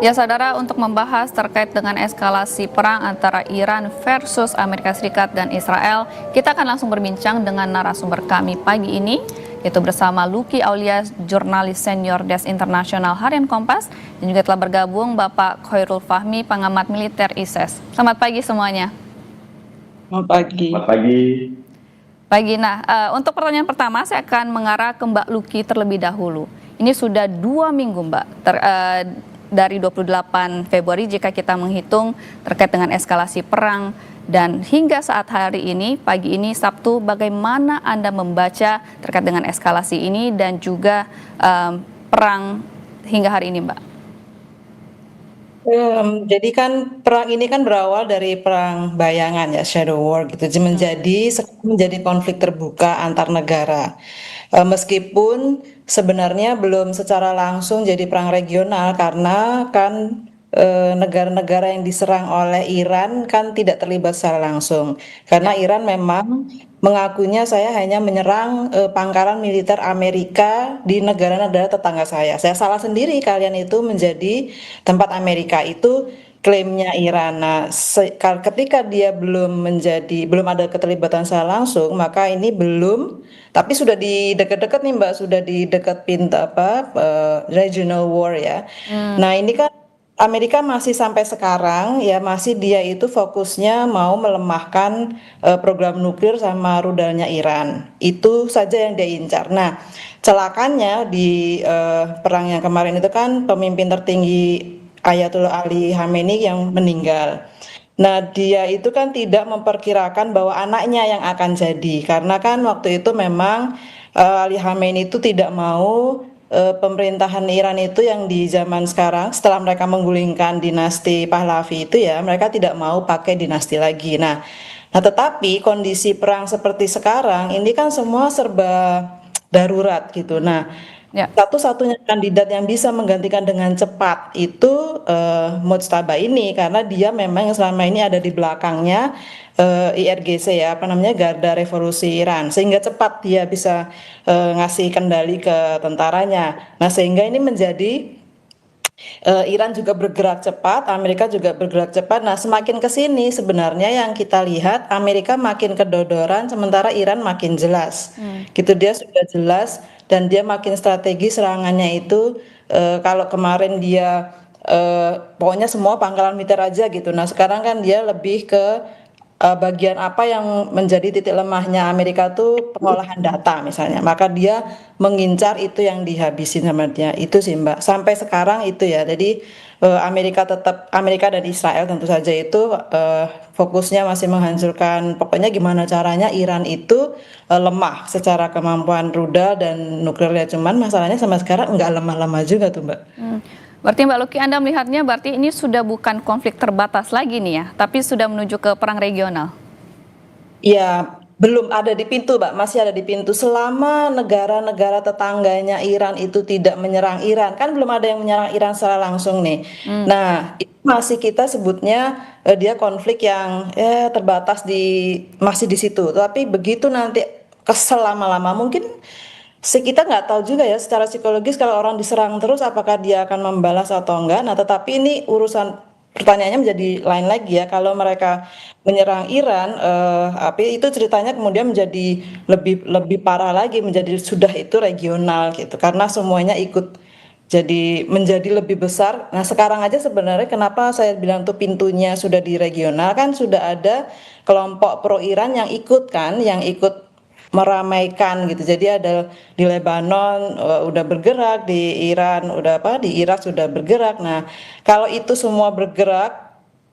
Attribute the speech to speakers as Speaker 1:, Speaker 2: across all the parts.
Speaker 1: Ya, saudara, untuk membahas terkait dengan eskalasi perang antara Iran versus Amerika Serikat dan Israel, kita akan langsung berbincang dengan narasumber kami pagi ini, yaitu bersama Luki Aulia, jurnalis senior Desk Internasional Harian Kompas, dan juga telah bergabung Bapak Khairul Fahmi, pengamat militer ISES. Selamat pagi semuanya.
Speaker 2: Selamat pagi.
Speaker 3: Selamat pagi.
Speaker 1: Untuk pertanyaan pertama, saya akan mengarah ke Mbak Luki terlebih dahulu. Ini sudah 2 minggu, Mbak, dari 28 Februari jika kita menghitung terkait dengan eskalasi perang, dan hingga saat hari ini, pagi ini Sabtu, bagaimana Anda membaca terkait dengan eskalasi ini dan juga perang hingga hari ini, Mbak?
Speaker 2: Jadi kan perang ini kan berawal dari perang bayangan ya, shadow war gitu, menjadi konflik terbuka antar negara. Meskipun sebenarnya belum secara langsung jadi perang regional karena kan negara-negara yang diserang oleh Iran kan tidak terlibat secara langsung. Karena Iran memang mengakunya saya hanya menyerang pangkalan militer Amerika di negara-negara tetangga saya. Saya salah sendiri, kalian itu menjadi tempat Amerika, itu klaimnya Iran. Nah, ketika dia belum ada keterlibatan secara langsung, maka ini belum, tapi sudah di dekat-dekat nih Mbak, sudah di dekat pintu regional war ya. Nah, ini kan Amerika masih sampai sekarang ya masih dia itu fokusnya mau melemahkan program nuklir sama rudalnya Iran. Itu saja yang dia incar. Nah, celakanya di perang yang kemarin itu kan pemimpin tertinggi Ayatollah Ali Khamenei yang meninggal. Nah, dia itu kan tidak memperkirakan bahwa anaknya yang akan jadi, karena kan waktu itu memang Ali Khamenei itu tidak mau pemerintahan Iran itu yang di zaman sekarang setelah mereka menggulingkan dinasti Pahlavi itu ya, mereka tidak mau pakai dinasti lagi. Nah, tetapi kondisi perang seperti sekarang ini kan semua serba darurat gitu. Nah,
Speaker 1: Ya.
Speaker 2: satu-satunya kandidat yang bisa menggantikan dengan cepat itu Mujtaba ini, karena dia memang yang selama ini ada di belakangnya IRGC ya, apa namanya, Garda Revolusi Iran, sehingga cepat dia bisa ngasih kendali ke tentaranya. Nah, sehingga ini menjadi Iran juga bergerak cepat, Amerika juga bergerak cepat. Nah, semakin ke sini sebenarnya yang kita lihat Amerika makin kedodoran, sementara Iran makin jelas. Gitu, dia sudah jelas dan dia makin strategi serangannya itu. Kalau kemarin dia pokoknya semua pangkalan militer aja gitu. Nah, sekarang kan dia lebih ke bagian apa yang menjadi titik lemahnya Amerika tuh pengolahan data misalnya, maka dia mengincar itu yang dihabisin sama dia, itu sih Mbak sampai sekarang itu ya. Jadi Amerika dan Israel tentu saja itu fokusnya masih menghancurkan, pokoknya gimana caranya Iran itu lemah secara kemampuan rudal dan nuklirnya, cuman masalahnya sama sekarang nggak lemah-lemah juga tuh Mbak.
Speaker 1: Berarti Mbak Luki, Anda melihatnya berarti ini sudah bukan konflik terbatas lagi nih ya, tapi sudah menuju ke perang regional.
Speaker 2: Ya, belum ada di pintu, Mbak. Masih ada di pintu. Selama negara-negara tetangganya Iran itu tidak menyerang Iran, kan belum ada yang menyerang Iran secara langsung nih. Nah, itu masih kita sebutnya dia konflik yang terbatas masih di situ. Tapi begitu nanti kesel lama-lama, mungkin kita nggak tahu juga ya secara psikologis kalau orang diserang terus apakah dia akan membalas atau enggak. Nah, tetapi ini urusan, pertanyaannya menjadi lain lagi ya. Kalau mereka menyerang Iran, tapi itu ceritanya kemudian menjadi lebih lebih parah lagi, menjadi sudah itu regional gitu. Karena semuanya ikut jadi menjadi lebih besar. Nah, sekarang aja sebenarnya kenapa saya bilang tuh pintunya sudah di regional, kan sudah ada kelompok pro Iran yang ikut kan, yang ikut meramaikan gitu. Jadi ada di Lebanon udah bergerak, di Iran udah di Irak sudah bergerak. Nah, kalau itu semua bergerak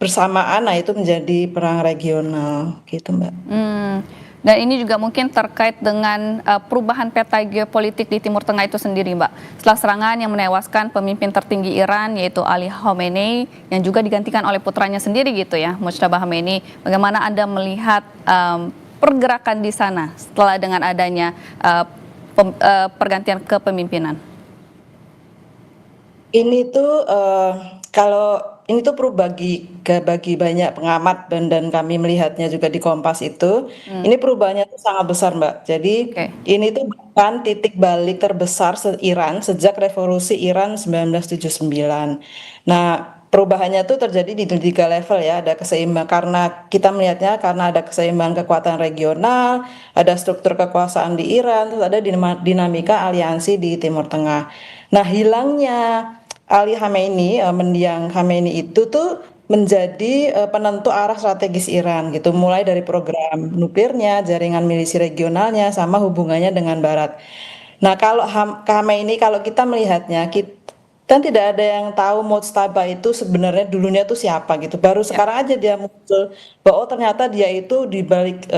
Speaker 2: bersamaan, nah itu menjadi perang regional gitu Mbak.
Speaker 1: Dan ini juga mungkin terkait dengan perubahan peta geopolitik di Timur Tengah itu sendiri, Mbak. Setelah serangan yang menewaskan pemimpin tertinggi Iran, yaitu Ali Khamenei, yang juga digantikan oleh putranya sendiri gitu ya, Mujtaba Khamenei. Bagaimana Anda melihat pergerakan di sana setelah dengan adanya pergantian kepemimpinan?
Speaker 2: Ini tuh kalau ini tuh perlu bagi banyak pengamat dan kami melihatnya juga di Kompas itu, ini perubahannya tuh sangat besar, Mbak. Jadi
Speaker 1: Oke.
Speaker 2: ini tuh bukan titik balik terbesar Iran sejak revolusi Iran 1979. Nah, perubahannya tuh terjadi di tiga level ya, ada keseimbangan karena kita melihatnya karena ada keseimbangan kekuatan regional, ada struktur kekuasaan di Iran, terus ada dinamika aliansi di Timur Tengah. Nah, hilangnya Ali Khamenei, mendiang Khamenei itu tuh menjadi penentu arah strategis Iran gitu, mulai dari program nuklirnya, jaringan milisi regionalnya, sama hubungannya dengan Barat. Nah, kalau Khamenei, kalau kita melihatnya, kita tidak ada yang tahu Mojtaba itu sebenarnya dulunya tuh siapa gitu. Baru
Speaker 1: Ya.
Speaker 2: sekarang aja dia muncul bahwa oh, ternyata dia itu di balik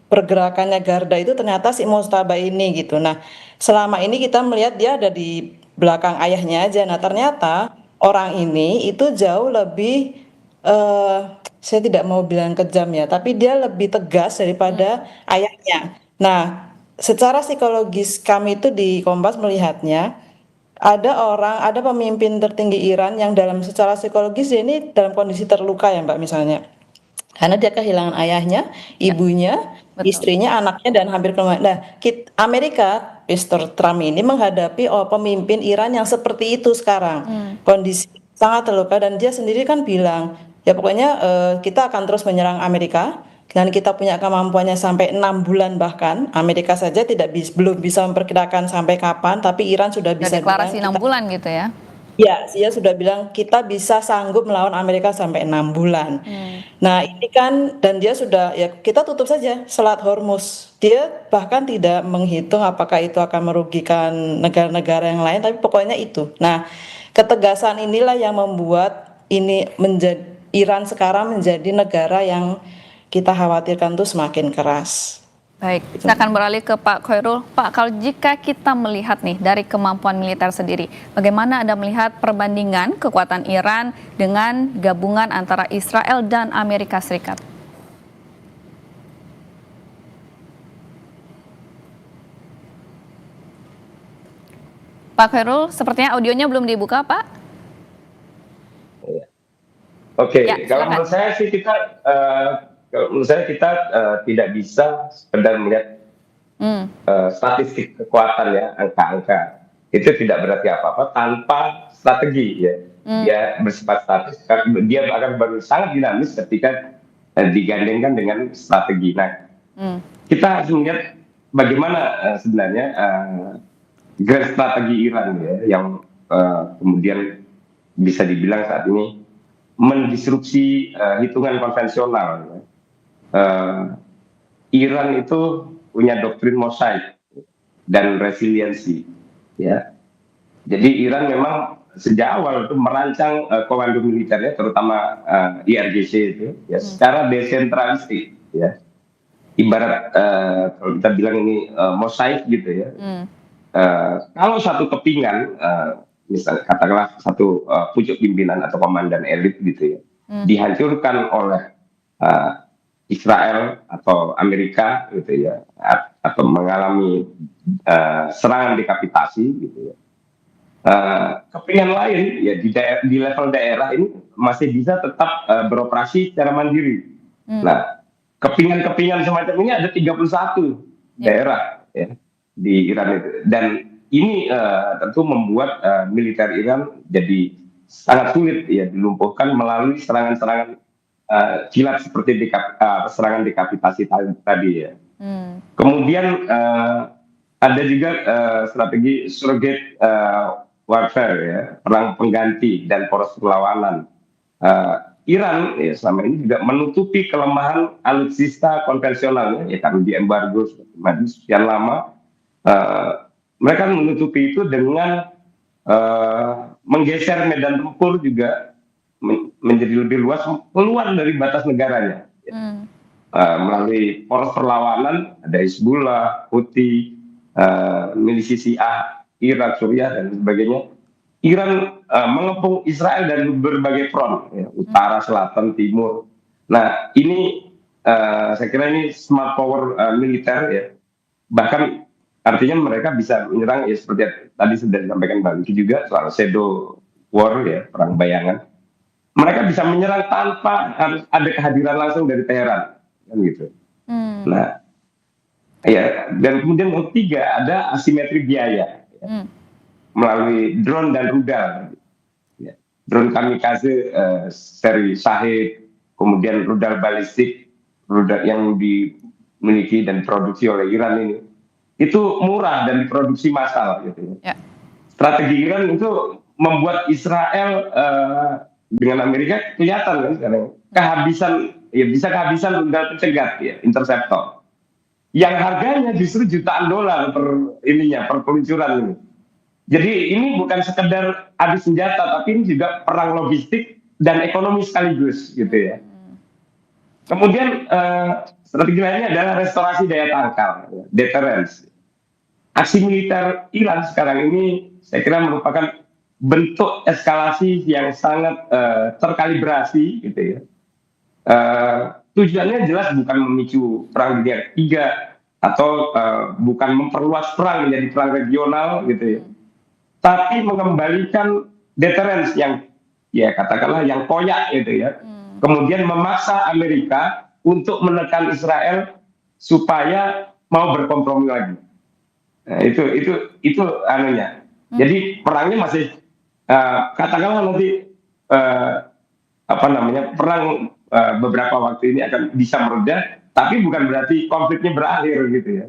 Speaker 2: pergerakannya Garda itu ternyata si Mojtaba ini gitu. Nah, selama ini kita melihat dia ada di belakang ayahnya aja. Nah, ternyata orang ini itu jauh lebih eh saya tidak mau bilang kejam ya, tapi dia lebih tegas daripada ayahnya. Nah, secara psikologis kami itu di Kompas melihatnya ada pemimpin tertinggi Iran yang dalam secara psikologis dia ini dalam kondisi terluka ya Mbak misalnya. Karena dia kehilangan ayahnya,
Speaker 1: Ya,
Speaker 2: ibunya,
Speaker 1: betul.
Speaker 2: istrinya, anaknya dan hampir keluarga. Nah, Amerika, Mr. Trump ini menghadapi pemimpin Iran yang seperti itu sekarang.
Speaker 1: Hmm.
Speaker 2: Kondisi sangat terluka dan dia sendiri kan bilang, ya pokoknya kita akan terus menyerang Amerika dan kita punya kemampuannya sampai 6 bulan bahkan. Amerika saja belum bisa memperkirakan sampai kapan, tapi Iran sudah
Speaker 1: Udah
Speaker 2: bisa
Speaker 1: deklarasi
Speaker 2: bilang
Speaker 1: 6
Speaker 2: kita.
Speaker 1: bulan gitu ya.
Speaker 2: Ya, dia sudah bilang kita bisa sanggup melawan Amerika sampai 6 bulan.
Speaker 1: Hmm.
Speaker 2: Nah, ini kan dan dia sudah ya kita tutup saja Selat Hormuz. Dia bahkan tidak menghitung apakah itu akan merugikan negara-negara yang lain, tapi pokoknya itu. Nah, ketegasan inilah yang membuat ini menjadi Iran sekarang menjadi negara yang kita khawatirkan tuh semakin keras.
Speaker 1: Baik,
Speaker 2: Gitu.
Speaker 1: saya akan beralih ke Pak Khairul. Pak, kalau jika kita melihat nih dari kemampuan militer sendiri, bagaimana Anda melihat perbandingan kekuatan Iran dengan gabungan antara Israel dan Amerika Serikat? Pak Khairul, sepertinya audionya belum dibuka, Pak.
Speaker 3: Oke,
Speaker 1: Ya,
Speaker 3: kalau
Speaker 1: silakan.
Speaker 3: menurut saya sih kita tidak bisa sekedar melihat statistik kekuatan ya, angka-angka itu tidak berarti apa-apa tanpa strategi ya. Dia bersifat statis, dia akan sangat dinamis ketika digandengkan dengan strategi. Nah, kita harus melihat bagaimana sebenarnya strategi Iran ya, yang kemudian bisa dibilang saat ini mendisrupsi hitungan konvensional. Iran itu punya doktrin mosaik dan resiliensi, ya. Jadi Iran memang sejak awal itu merancang komando militernya, terutama IRGC itu, ya, secara desentralistik, ya. Ibarat kalau kita bilang ini mosaik gitu ya. Kalau satu kepingan, misalnya katakanlah satu pucuk pimpinan atau komandan elit gitu ya, dihancurkan oleh Israel atau Amerika gitu ya, atau mengalami serangan dekapitasi gitu ya. Kepingan lain ya di level daerah ini masih bisa tetap beroperasi secara mandiri. Nah, kepingan-kepingan semacam ini ada 31 daerah ya di Iran itu, dan ini tentu membuat militer Iran jadi sangat sulit ya dilumpuhkan melalui serangan-serangan kilat seperti serangan dekapitasi tadi ya. Kemudian ada juga strategi surrogate warfare ya, perang pengganti dan poros perlawanan. Iran ya selama ini juga menutupi kelemahan alutsista konvensionalnya ya, karena di embargo sekian lama. Mereka menutupi itu dengan menggeser medan tempur juga menjadi lebih luas keluar dari batas negaranya, melalui poros perlawanan ada Hizbullah, Houthi, milisi Syiah, Irak, Suriah dan sebagainya. Iran mengepung Israel dari berbagai front, ya, utara, selatan, timur. Nah, ini saya kira ini smart power militer ya. Bahkan artinya mereka bisa menyerang ya seperti tadi sudah disampaikan Mbak Vicky juga soal shadow war ya, perang bayangan. Mereka bisa menyerang tanpa harus ada kehadiran langsung dari Teheran, kan gitu.
Speaker 1: Hmm.
Speaker 3: Nah, ya, dan kemudian yang ketiga ada asimetri biaya
Speaker 1: Hmm.
Speaker 3: melalui drone dan rudal. Ya. Drone kamikaze seri Shahid, kemudian rudal balistik, rudal yang dimiliki dan diproduksi oleh Iran ini, itu murah dan diproduksi massal gitu.
Speaker 1: Ya.
Speaker 3: Strategi Iran itu membuat Israel dengan Amerika kelihatan kan sekarang kehabisan, ya bisa kehabisan rudal pencegat ya, interceptor yang harganya justru jutaan dolar per peluncuran ini. Jadi ini bukan sekedar adu senjata, tapi ini juga perang logistik dan ekonomi sekaligus gitu ya. Kemudian strategi lainnya adalah restorasi daya tangkal, deterrence. Aksi militer Iran sekarang ini saya kira merupakan bentuk eskalasi yang sangat terkalibrasi gitu ya. Tujuannya jelas bukan memicu perang dunia ketiga atau bukan memperluas perang menjadi perang regional gitu ya, tapi mengembalikan deterrence yang ya katakanlah yang koyak gitu ya, kemudian memaksa Amerika untuk menekan Israel supaya mau berkompromi lagi. Nah, itu anunya. Jadi perangnya masih katakanlah nanti perang beberapa waktu ini akan bisa mereda, tapi bukan berarti konfliknya berakhir gitu ya.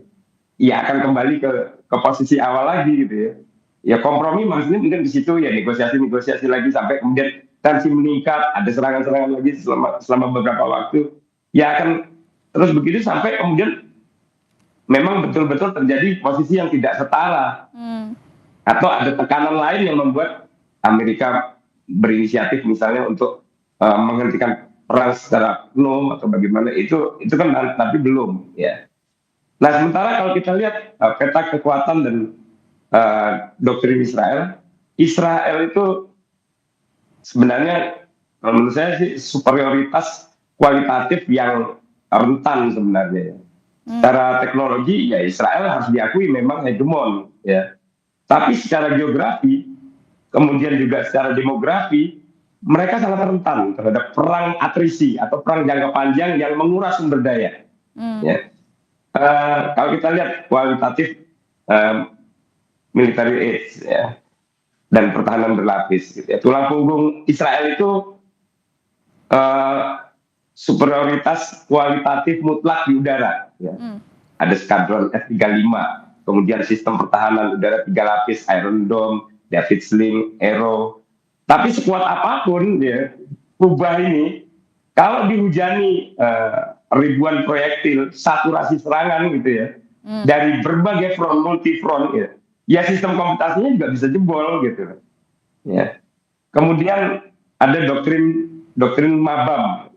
Speaker 3: Ya akan kembali ke posisi awal lagi gitu ya. Ya kompromi maksudnya mungkin di situ ya negosiasi lagi sampai kemudian tensi meningkat, ada serangan-serangan lagi selama beberapa waktu. Ya akan terus begitu sampai kemudian memang betul-betul terjadi posisi yang tidak setara. Atau ada tekanan lain yang membuat Amerika berinisiatif misalnya untuk menghentikan perang secara penuh atau bagaimana, itu kan tapi belum ya. Nah sementara kalau kita lihat peta kekuatan dan doktrin Israel itu sebenarnya kalau menurut saya sih superioritas kualitatif yang rentan sebenarnya ya. Secara teknologi ya Israel harus diakui memang hegemon ya. Tapi secara geografi, kemudian juga secara demografi, mereka sangat rentan terhadap perang atrisi atau perang jangka panjang yang menguras sumber daya. Ya. Kalau kita lihat kualitatif military aids ya, dan pertahanan berlapis, gitu ya. Tulang punggung Israel itu superioritas kualitatif mutlak di udara. Ya. Ada skadron F-35. Kemudian sistem pertahanan udara 3 lapis, Iron Dome, David Sling, Arrow. Tapi sekuat apapun ya, Kubah ini, kalau dihujani ribuan proyektil, saturasi serangan gitu ya, dari berbagai front, multi front ya sistem komputasinya juga bisa jebol gitu. Ya. Kemudian ada doktrin Mabam.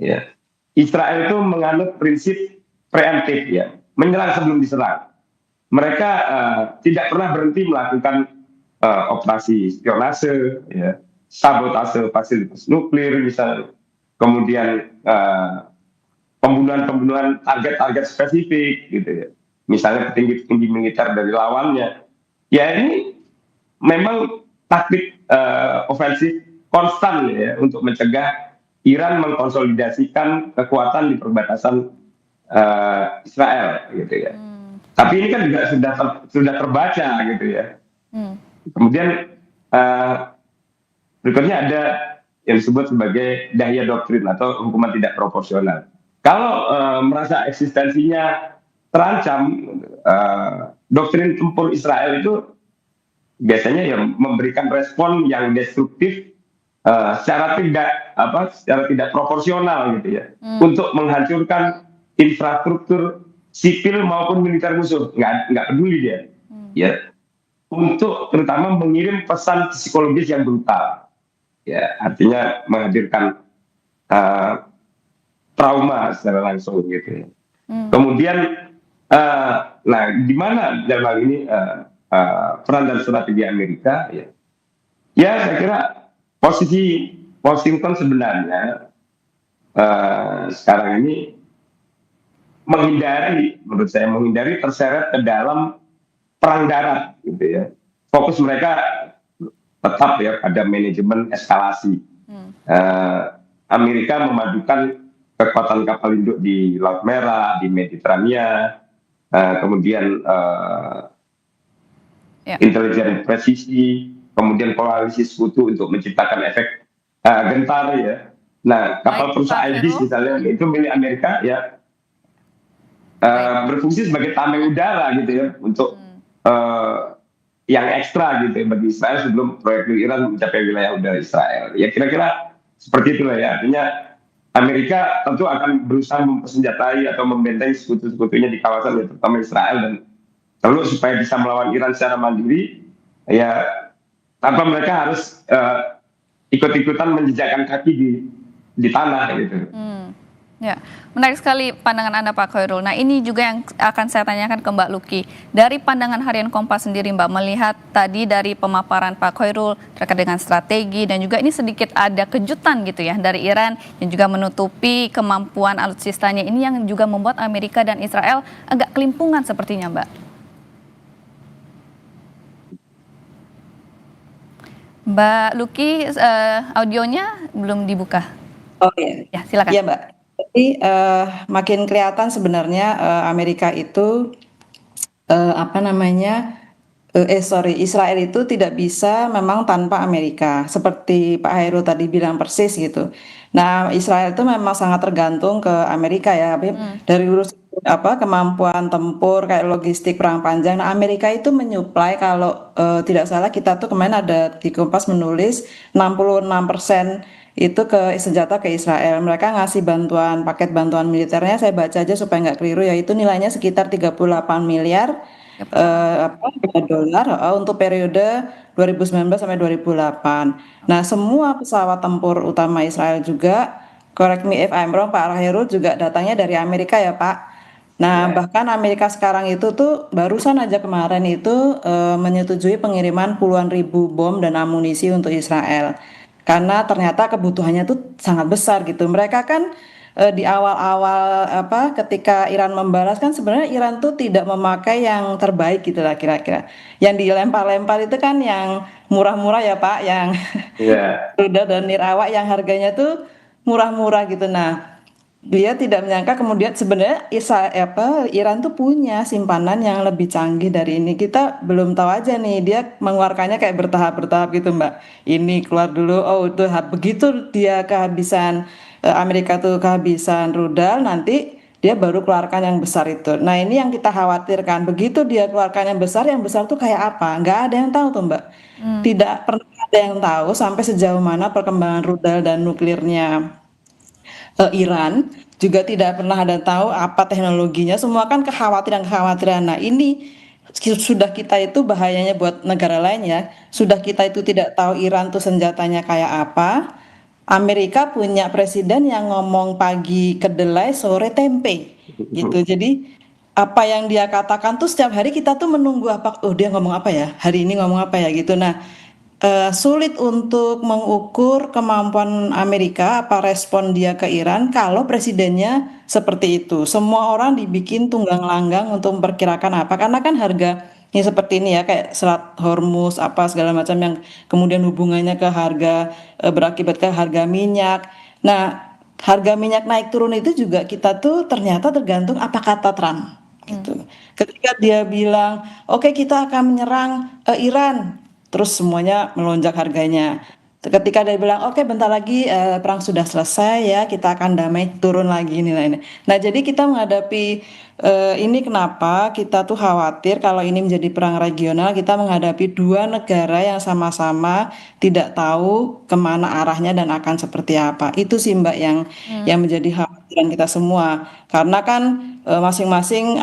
Speaker 3: Ya. Israel itu menganut prinsip preemptif ya, menyerang sebelum diserang. Mereka tidak pernah berhenti melakukan operasi spionase, ya, sabotase fasilitas nuklir misalnya, kemudian pembunuhan target-target spesifik, gitu ya, misalnya petinggi-petinggi militer dari lawannya. Ya ini memang taktik ofensif konstan ya untuk mencegah Iran mengkonsolidasikan kekuatan di perbatasan Israel, gitu ya. Tapi ini kan juga sudah terbaca gitu ya. Kemudian berikutnya ada yang disebut sebagai dahya doktrin atau hukuman tidak proporsional. Kalau merasa eksistensinya terancam, doktrin tempur Israel itu biasanya ya memberikan respon yang destruktif secara tidak proporsional gitu ya, untuk menghancurkan infrastruktur sipil maupun militer musuh, nggak peduli dia, ya, untuk terutama mengirim pesan psikologis yang brutal, ya, artinya menghadirkan trauma secara langsung gitu ya. Kemudian, nah, di mana dalam hal ini peran dan strategi Amerika, ya, saya kira posisi Washington sebenarnya sekarang ini menghindari terseret ke dalam perang darat gitu ya. Fokus mereka tetap ya pada manajemen eskalasi. Amerika memadukan kekuatan kapal induk di Laut Merah, di Mediterania, kemudian intelijen presisi, kemudian koalisi sekutu untuk menciptakan efek gentar ya. Nah, kapal perusahaan Aegis misalnya itu milik Amerika ya, berfungsi sebagai tameng udara gitu ya untuk yang ekstra gitu ya bagi Israel sebelum proyek Iran mencapai wilayah udara Israel. Ya kira-kira seperti itulah ya. Artinya Amerika tentu akan berusaha mempersenjatai atau membentengi sekutu-sekutunya di kawasan ya, terutama Israel, dan lalu supaya bisa melawan Iran secara mandiri ya tanpa mereka harus ikut-ikutan menjejakkan kaki di tanah gitu.
Speaker 1: Ya, menarik sekali pandangan Anda Pak Khairul. Nah, ini juga yang akan saya tanyakan ke Mbak Luki. Dari pandangan Harian Kompas sendiri, Mbak, melihat tadi dari pemaparan Pak Khairul terkait dengan strategi dan juga ini sedikit ada kejutan gitu ya dari Iran yang juga menutupi kemampuan alutsistanya ini yang juga membuat Amerika dan Israel agak kelimpungan sepertinya, Mbak. Mbak Luki, audionya belum dibuka.
Speaker 2: Oh iya.
Speaker 1: Ya, silakan.
Speaker 2: Iya, Mbak. Jadi makin kelihatan sebenarnya Amerika itu Israel itu tidak bisa memang tanpa Amerika. Seperti Pak Hairul tadi bilang persis gitu. Nah, Israel itu memang sangat tergantung ke Amerika ya. Dari urus kemampuan tempur kayak logistik perang panjang. Nah, Amerika itu menyuplai kalau tidak salah kita tuh kemarin ada di Kompas menulis 66% itu ke senjata ke Israel. Mereka ngasih paket bantuan militernya, saya baca aja supaya nggak keliru, yaitu nilainya sekitar 38 miliar dolar untuk periode 2019 sampai 2008. Nah, semua pesawat tempur utama Israel juga, correct me if I'm wrong, Pak Rahirul, juga datangnya dari Amerika ya, Pak. Nah, bahkan Amerika sekarang itu tuh barusan aja kemarin itu menyetujui pengiriman puluhan ribu bom dan amunisi untuk Israel. Karena ternyata kebutuhannya tuh sangat besar gitu. Mereka kan di awal-awal ketika Iran membalas kan sebenarnya Iran tuh tidak memakai yang terbaik gitu lah kira-kira. Yang dilempar-lempar itu kan yang murah-murah ya Pak, yang rudal dan nirawak yang harganya tuh murah-murah gitu. Nah, dia tidak menyangka kemudian sebenarnya Iran tuh punya simpanan yang lebih canggih dari ini. Kita belum tahu aja nih, dia mengeluarkannya kayak bertahap-bertahap gitu Mbak. Ini keluar dulu, oh itu begitu dia kehabisan Amerika tuh kehabisan rudal, nanti dia baru keluarkan yang besar itu. Nah ini yang kita khawatirkan. Begitu dia keluarkan yang besar tuh kayak apa? Nggak ada yang tahu tuh Mbak. Tidak pernah ada yang tahu sampai sejauh mana perkembangan rudal dan nuklirnya Iran, juga tidak pernah ada tahu apa teknologinya, semua kan kekhawatiran. Nah ini sudah kita itu bahayanya buat negara lain ya, sudah kita itu tidak tahu Iran tuh senjatanya kayak apa. Amerika punya presiden yang ngomong pagi kedelai sore tempe gitu, jadi apa yang dia katakan tuh setiap hari kita tuh menunggu dia ngomong apa ya, hari ini ngomong apa ya gitu. Nah, sulit untuk mengukur kemampuan Amerika, apa respon dia ke Iran kalau presidennya seperti itu. Semua orang dibikin tunggang langgang untuk memperkirakan apa, karena kan harga ini seperti ini ya, kayak Selat Hormuz apa segala macam yang kemudian hubungannya ke harga berakibat ke harga minyak. Nah, harga minyak naik turun itu juga kita tuh ternyata tergantung apa kata Trump gitu. Ketika dia bilang, oke, kita akan menyerang Iran, terus semuanya melonjak harganya. Ketika dia bilang, oke, bentar lagi perang sudah selesai ya, kita akan damai, turun lagi nilainya. Nah, jadi kita menghadapi ini kenapa kita tuh khawatir kalau ini menjadi perang regional, kita menghadapi dua negara yang sama-sama tidak tahu kemana arahnya dan akan seperti apa. Itu sih Mbak yang menjadi khawatiran kita semua. Karena kan masing-masing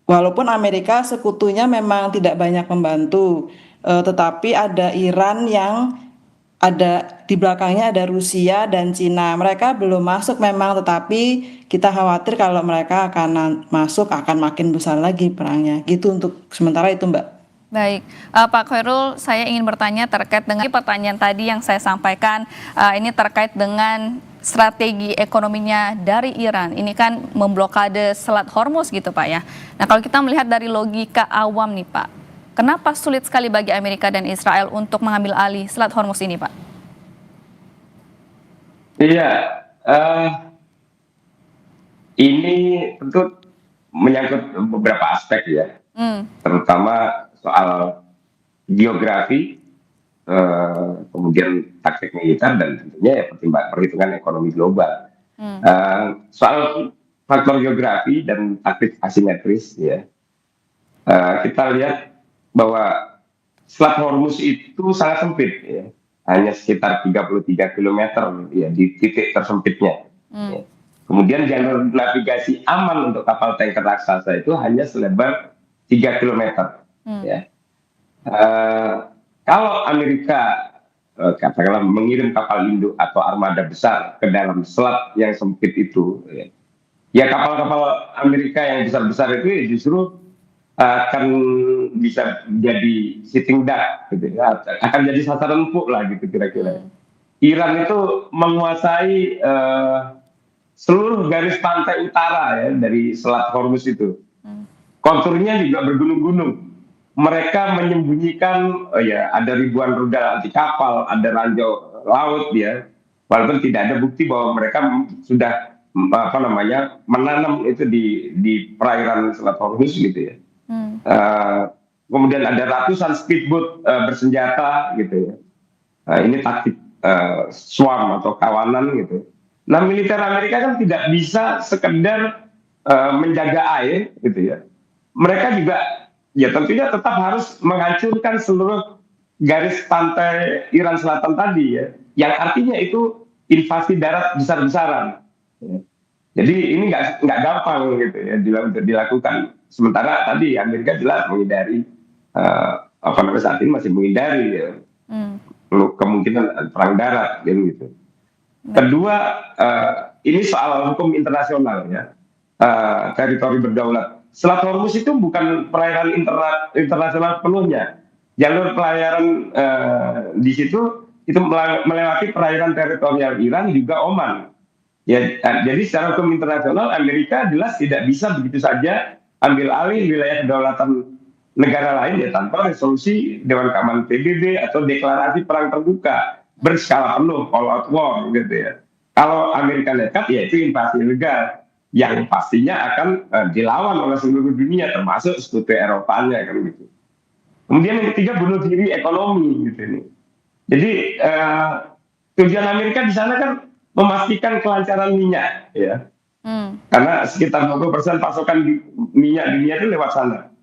Speaker 2: walaupun Amerika sekutunya memang tidak banyak membantu, tetapi ada Iran yang ada di belakangnya, ada Rusia dan Cina. Mereka belum masuk memang, tetapi kita khawatir kalau mereka akan masuk akan makin besar lagi perangnya. Gitu untuk sementara itu Mbak.
Speaker 1: Baik, Pak Khairul, saya ingin bertanya terkait dengan pertanyaan tadi yang saya sampaikan, ini terkait dengan strategi ekonominya dari Iran. Ini kan memblokade Selat Hormuz gitu Pak ya. Nah kalau kita melihat dari logika awam nih Pak, Kenapa sulit sekali bagi Amerika dan Israel untuk mengambil alih Selat Hormuz ini, Pak?
Speaker 3: Iya, eh, ini tentu menyangkut beberapa aspek ya,
Speaker 1: Hmm,
Speaker 3: terutama soal geografi, kemudian taktik militer dan tentunya ya perhitungan ekonomi global.
Speaker 1: hmm,
Speaker 3: Soal faktor geografi dan taktik asimetris ya, kita lihat bahwa Selat Hormuz itu sangat sempit ya, hanya sekitar 33 kilometer ya di titik tersempitnya.
Speaker 1: hmm,
Speaker 3: Ya. Kemudian jalur navigasi aman untuk kapal tanker raksasa itu hanya selebar 3 kilometer.
Speaker 1: hmm,
Speaker 3: Ya. Eh, Kalau Amerika katakanlah mengirim kapal induk atau armada besar ke dalam selat yang sempit itu, ya kapal-kapal Amerika yang besar-besar itu ya justru akan bisa jadi sitting duck, gitu ya, akan jadi sasaran empuk lah gitu kira-kira.
Speaker 1: hmm,
Speaker 3: Iran itu menguasai seluruh garis pantai utara ya dari Selat Hormuz itu.
Speaker 1: hmm,
Speaker 3: Konturnya juga bergunung-gunung. Mereka menyembunyikan, ya ada ribuan rudal anti kapal, ada ranjau laut ya. Walaupun tidak ada bukti bahwa mereka sudah apa namanya menanam itu di perairan Selat Hormuz gitu ya.
Speaker 1: hmm,
Speaker 3: Eh, Kemudian ada ratusan speedboat bersenjata gitu ya. Ini taktik swarm atau kawanan gitu. Nah, militer Amerika kan tidak bisa sekedar menjaga air gitu ya. Mereka juga ya tentunya tetap harus menghancurkan seluruh garis pantai Iran Selatan tadi ya. Yang artinya itu invasi darat besar-besaran. Ya. Jadi ini nggak gampang gitu ya untuk dilakukan. Sementara tadi Amerika jelas menghindari apa namanya saat ini masih menghindari ya,
Speaker 1: hmm.
Speaker 3: kemungkinan perang darat gitu. Kedua, ini soal hukum internasional ya, teritori berdaulat. Selat Hormuz itu bukan perairan internasional penuhnya. Jalur pelayaran di situ itu melewati perairan teritorial Iran juga Oman. Ya, jadi secara hukum internasional Amerika jelas tidak bisa begitu saja ambil alih wilayah kedaulatan negara lain ya tanpa resolusi Dewan Keamanan PBB atau deklarasi perang terbuka berskala penuh, all out war gitu ya. Kalau Amerika nekat ya itu invasi ilegal yang pastinya akan dilawan oleh seluruh dunia termasuk sekutu Eropanya kan gitu. Kemudian yang ketiga bunuh diri ekonomi gitu nih. Jadi tujuan Amerika di sana kan memastikan kelancaran minyak ya. Karena sekitar 20% pasokan minyak dunia itu lewat sana.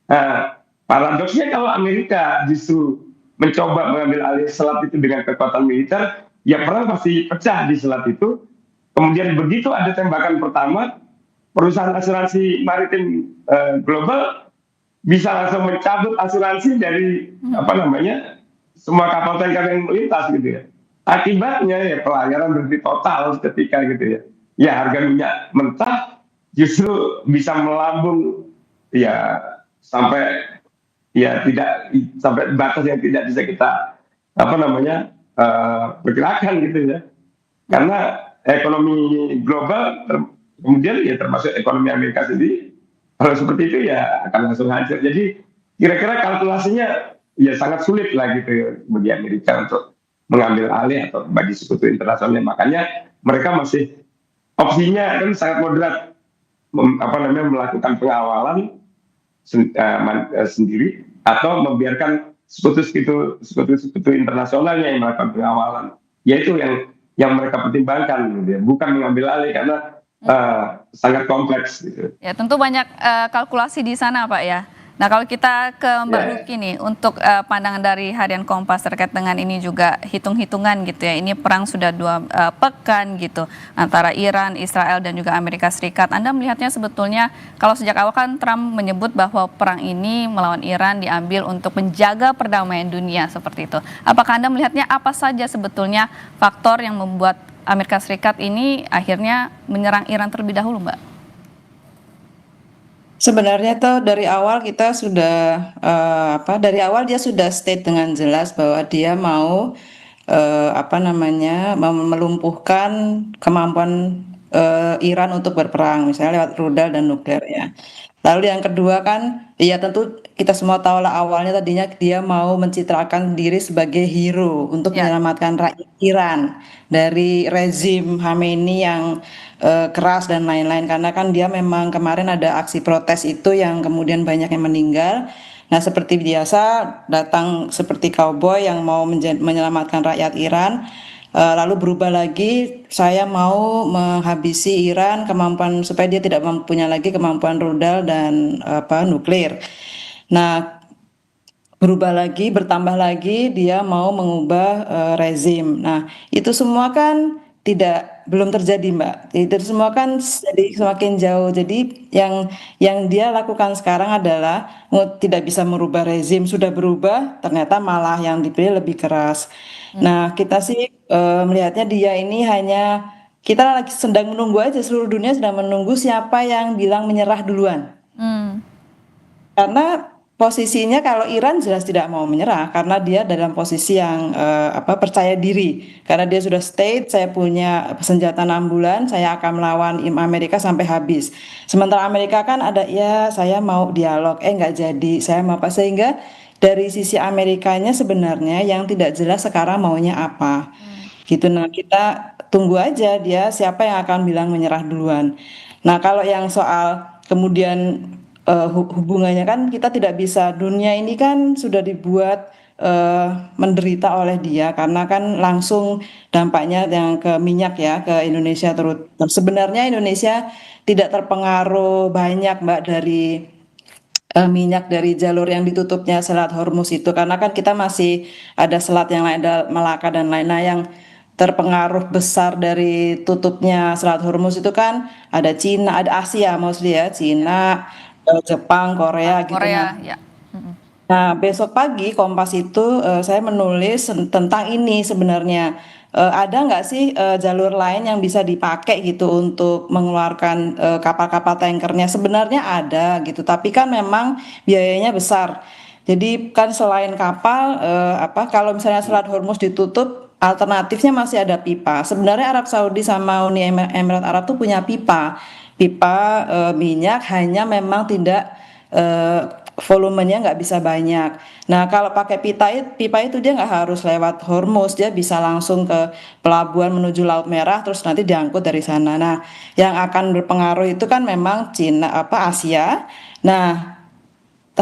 Speaker 3: Nah, paradoksnya kalau Amerika justru mencoba mengambil alih selat itu dengan kekuatan militer, ya perang pasti pecah di selat itu. Kemudian begitu ada tembakan pertama, perusahaan asuransi maritim global bisa langsung mencabut asuransi dari apa namanya semua kapal tanker yang melintas gitu ya. Akibatnya ya pelayaran berhenti total ketika gitu ya. Ya harga minyak mentah justru bisa melambung ya sampai ya tidak sampai batas yang tidak bisa kita apa namanya perkirakan gitu ya. Karena ekonomi global kemudian ya termasuk ekonomi Amerika sendiri kalau seperti itu ya akan langsung hancur. Jadi kira-kira kalkulasinya ya sangat sulit lah gitu ya, bagi Amerika untuk mengambil alih atau bagi sekutu internasional. Makanya mereka masih opsinya kan sangat moderat, apa namanya melakukan pengawalan sendiri atau membiarkan sekutu internasionalnya yang melakukan pengawalan. Yaitu yang mereka pertimbangkan, gitu ya. Bukan mengambil alih karena sangat kompleks. Gitu.
Speaker 1: Ya tentu banyak kalkulasi di sana Pak ya. Nah kalau kita ke Mbak Luki nih untuk pandangan dari Harian Kompas terkait dengan ini juga hitung-hitungan gitu ya. Ini perang sudah 2 pekan gitu antara Iran, Israel dan juga Amerika Serikat. Anda melihatnya sebetulnya kalau sejak awal kan Trump menyebut bahwa perang ini melawan Iran diambil untuk menjaga perdamaian dunia seperti itu. Apakah Anda melihatnya apa saja sebetulnya faktor yang membuat Amerika Serikat ini akhirnya menyerang Iran terlebih dahulu, Mbak?
Speaker 2: Sebenarnya tuh dari awal kita sudah dari awal dia sudah state dengan jelas bahwa dia mau melumpuhkan kemampuan Iran untuk berperang misalnya lewat rudal dan nuklir ya. Lalu yang kedua kan ya tentu kita semua tahu lah awalnya tadinya dia mau mencitrakan diri sebagai hero untuk
Speaker 1: Ya.
Speaker 2: menyelamatkan rakyat Iran dari rezim Khamenei yang keras dan lain-lain, karena kan dia memang kemarin ada aksi protes itu yang kemudian banyak yang meninggal. Nah, seperti biasa datang seperti cowboy yang mau menyelamatkan rakyat Iran. Lalu berubah lagi, saya mau menghabisi Iran kemampuan supaya dia tidak mempunyai lagi kemampuan rudal dan nuklir. Nah, berubah lagi, bertambah lagi dia mau mengubah rezim. Nah, itu semua kan belum terjadi, Mbak. Itu semua kan jadi semakin jauh. Jadi yang dia lakukan sekarang adalah tidak bisa merubah rezim, sudah berubah, ternyata malah yang dipilih lebih keras. Nah, kita sih melihatnya dia ini hanya kita lagi sedang menunggu aja, seluruh dunia sedang menunggu siapa yang bilang menyerah duluan.
Speaker 1: Hmm.
Speaker 2: Karena posisinya kalau Iran jelas tidak mau menyerah karena dia dalam posisi yang percaya diri. Karena dia sudah state saya punya senjata 6 bulan, saya akan melawan Amerika sampai habis. Sementara Amerika kan ada ya saya mau dialog, nggak jadi, saya mau apa, sehingga dari sisi Amerikanya sebenarnya yang tidak jelas sekarang maunya apa. Gitu. Nah, kita tunggu aja dia siapa yang akan bilang menyerah duluan. Nah, kalau yang soal kemudian hubungannya kan kita tidak bisa, dunia ini kan sudah dibuat menderita oleh dia karena kan langsung dampaknya yang ke minyak ya, ke Indonesia terus. Sebenarnya Indonesia tidak terpengaruh banyak, Mbak, dari minyak dari jalur yang ditutupnya Selat Hormuz itu, karena kan kita masih ada selat yang lain, ada Melaka dan lain-lain. Nah, yang terpengaruh besar dari tutupnya Selat Hormuz itu kan ada Cina, ada Asia mostly ya, Cina, Jepang, Korea gitu.
Speaker 1: Korea, ya.
Speaker 2: Nah, besok pagi Kompas itu saya menulis tentang ini sebenarnya. Ada nggak sih jalur lain yang bisa dipakai gitu untuk mengeluarkan kapal-kapal tankernya? Sebenarnya ada gitu, tapi kan memang biayanya besar. Jadi kan selain kapal, kalau misalnya Selat Hormuz ditutup, alternatifnya masih ada pipa. Sebenarnya Arab Saudi sama Uni Emirat Arab tuh punya pipa minyak, hanya memang tidak eh, volumenya nggak bisa banyak. Nah, kalau pakai pipa itu dia nggak harus lewat Hormuz, dia bisa langsung ke pelabuhan menuju Laut Merah, terus nanti diangkut dari sana. Nah, yang akan berpengaruh itu kan memang Cina, Asia. Nah,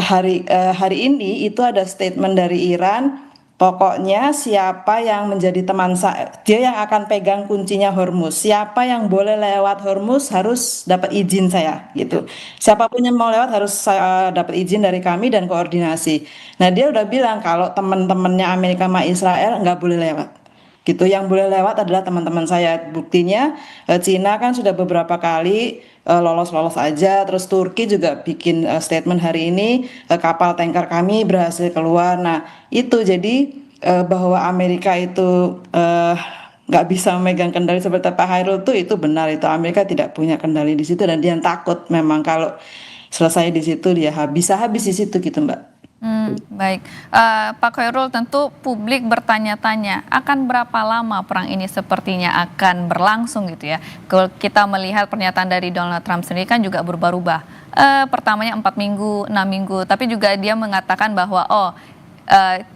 Speaker 2: hari ini itu ada statement dari Iran, pokoknya siapa yang menjadi teman saya, dia yang akan pegang kuncinya Hormuz. Siapa yang boleh lewat Hormuz harus dapat izin saya gitu. Siapapun yang mau lewat harus dapat izin dari kami dan koordinasi. Nah, dia udah bilang kalau teman-temannya Amerika sama Israel nggak boleh lewat gitu. Yang boleh lewat adalah teman-teman saya. Buktinya Cina kan sudah beberapa kali lolos-lolos aja. Terus Turki juga bikin statement hari ini, kapal tanker kami berhasil keluar. Nah, itu jadi bahwa Amerika itu nggak bisa memegang kendali seperti Pak Hairul tuh, itu benar, itu Amerika tidak punya kendali di situ dan dia takut memang kalau selesai di situ dia bisa habis di situ gitu, Mbak.
Speaker 1: Baik, Pak Khairul, tentu publik bertanya-tanya akan berapa lama perang ini sepertinya akan berlangsung gitu ya. Kalau kita melihat pernyataan dari Donald Trump sendiri kan juga berubah-ubah. Pertamanya 4 minggu, 6 minggu, tapi juga dia mengatakan bahwa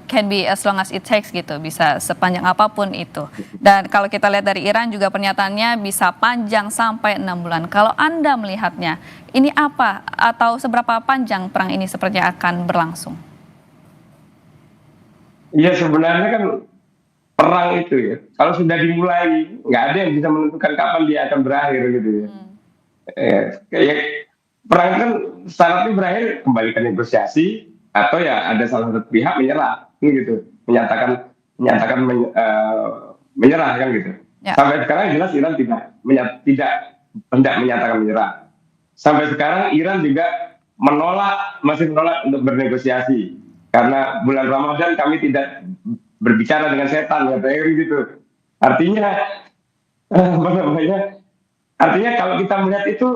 Speaker 1: can be as long as it takes gitu, bisa sepanjang apapun itu. Dan kalau kita lihat dari Iran juga pernyataannya bisa panjang sampai 6 bulan. Kalau Anda melihatnya, ini apa atau seberapa panjang perang ini sepertinya akan berlangsung?
Speaker 3: Ya sebenarnya kan perang itu ya, kalau sudah dimulai nggak ada yang bisa menentukan kapan dia akan berakhir gitu ya. Kayak perang kan syaratnya berakhir kembali ke negosiasi atau ya ada salah satu pihak menyerah gitu, menyatakan menyerah kan gitu.
Speaker 1: Ya.
Speaker 3: Sampai sekarang jelas Iran tidak hendak menyatakan menyerah. Sampai sekarang Iran juga masih menolak untuk bernegosiasi karena bulan Ramadan kami tidak berbicara dengan setan, katanya gitu. Artinya apa namanya? Artinya kalau kita melihat itu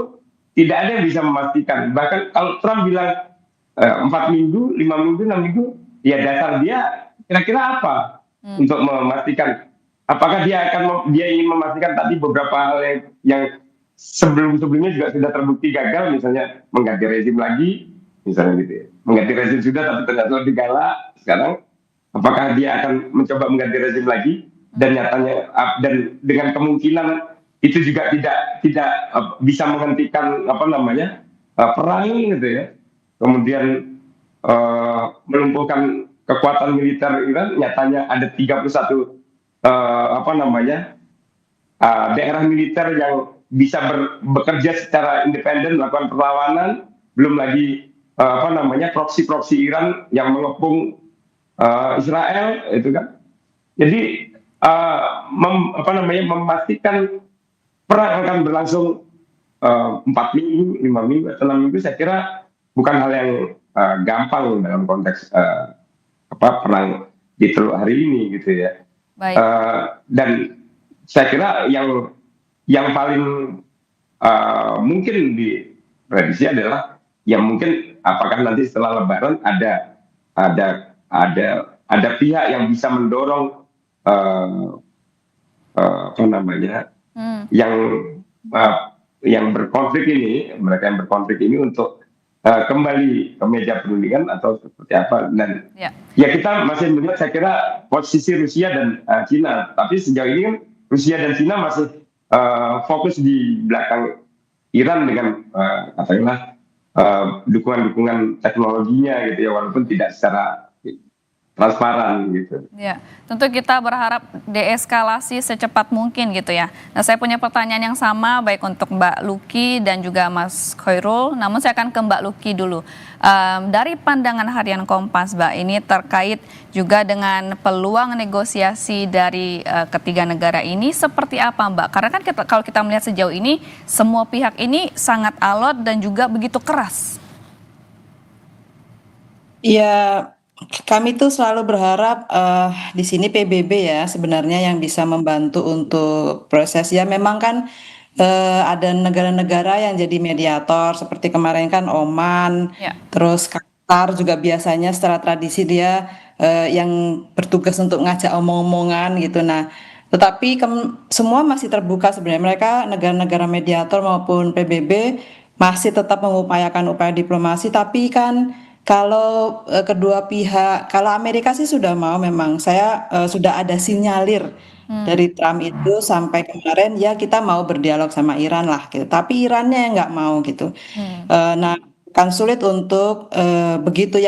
Speaker 3: tidak ada yang bisa memastikan. Bahkan kalau Trump bilang 4 minggu, 5 minggu, 6 minggu, ya dasar dia kira-kira apa untuk memastikan? Apakah dia ingin memastikan tadi beberapa hal yang sebelumnya juga sudah terbukti gagal, misalnya mengganti rezim lagi, misalnya gitu ya. Mengganti rezim sudah, tapi ternyata lebih galak. Sekarang apakah dia akan mencoba mengganti rezim lagi, dan nyatanya dan dengan kemungkinan itu juga tidak bisa menghentikan perang gitu ya. Kemudian melumpuhkan kekuatan militer Iran. Nyatanya ada 31 daerah militer yang bisa bekerja secara independen, melakukan perlawanan, belum lagi proksi-proksi Iran yang mengepung Israel, itu kan. Jadi memastikan perang akan berlangsung 4 minggu, 5 minggu, atau 6 minggu, saya kira bukan hal yang gampang dalam konteks perang di Teluk hari ini gitu ya.
Speaker 1: Baik.
Speaker 3: Dan saya kira yang paling mungkin diprediksi adalah yang mungkin apakah nanti setelah Lebaran ada pihak yang bisa mendorong yang berkonflik ini, mereka yang berkonflik ini untuk kembali ke meja perundingan atau seperti apa. Dan ya kita masih melihat, saya kira, posisi Rusia dan Cina, tapi sejauh ini kan Rusia dan Cina masih fokus di belakang Iran dengan katakanlah dukungan-dukungan teknologinya gitu ya, walaupun tidak secara transparan gitu.
Speaker 1: Ya, tentu kita berharap deeskalasi secepat mungkin gitu ya. Nah, saya punya pertanyaan yang sama baik untuk Mbak Lucky dan juga Mas Khairul. Namun saya akan ke Mbak Lucky dulu. Dari pandangan harian Kompas, Mbak, ini terkait juga dengan peluang negosiasi dari ketiga negara ini seperti apa, Mbak? Karena kan kalau kita melihat sejauh ini semua pihak ini sangat alot dan juga begitu keras.
Speaker 2: Ya, kami tuh selalu berharap di sini PBB ya sebenarnya yang bisa membantu untuk proses. Ya memang kan ada negara-negara yang jadi mediator seperti kemarin kan Oman, terus Qatar juga biasanya secara tradisi dia yang bertugas untuk ngajak omong-omongan gitu. Nah, tetapi semua masih terbuka sebenarnya. Mereka negara-negara mediator maupun PBB masih tetap mengupayakan upaya diplomasi, tapi kan kalau kedua pihak, kalau Amerika sih sudah mau, memang saya sudah ada sinyalir dari Trump itu sampai kemarin ya kita mau berdialog sama Iran lah gitu, tapi Irannya yang nggak mau gitu. Nah, kan sulit untuk begitu,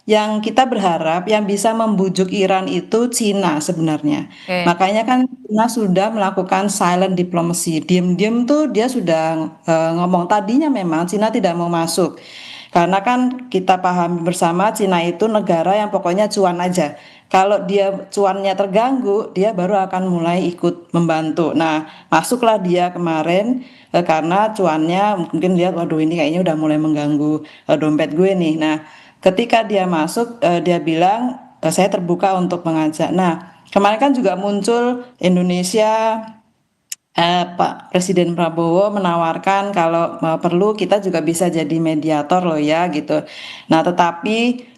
Speaker 2: yang kita berharap yang bisa membujuk Iran itu Cina sebenarnya. Makanya kan Cina sudah melakukan silent diplomacy, diam-diam tuh dia sudah ngomong. Tadinya memang Cina tidak mau masuk. Karena kan kita pahami bersama Cina itu negara yang pokoknya cuan aja. Kalau dia cuannya terganggu, dia baru akan mulai ikut membantu. Nah, masuklah dia kemarin karena cuannya mungkin lihat, waduh ini kayaknya udah mulai mengganggu dompet gue nih. Nah, ketika dia masuk, dia bilang saya terbuka untuk mengajak. Nah, kemarin kan juga muncul Indonesia. Pak Presiden Prabowo menawarkan kalau perlu kita juga bisa jadi mediator loh ya gitu. Nah, tetapi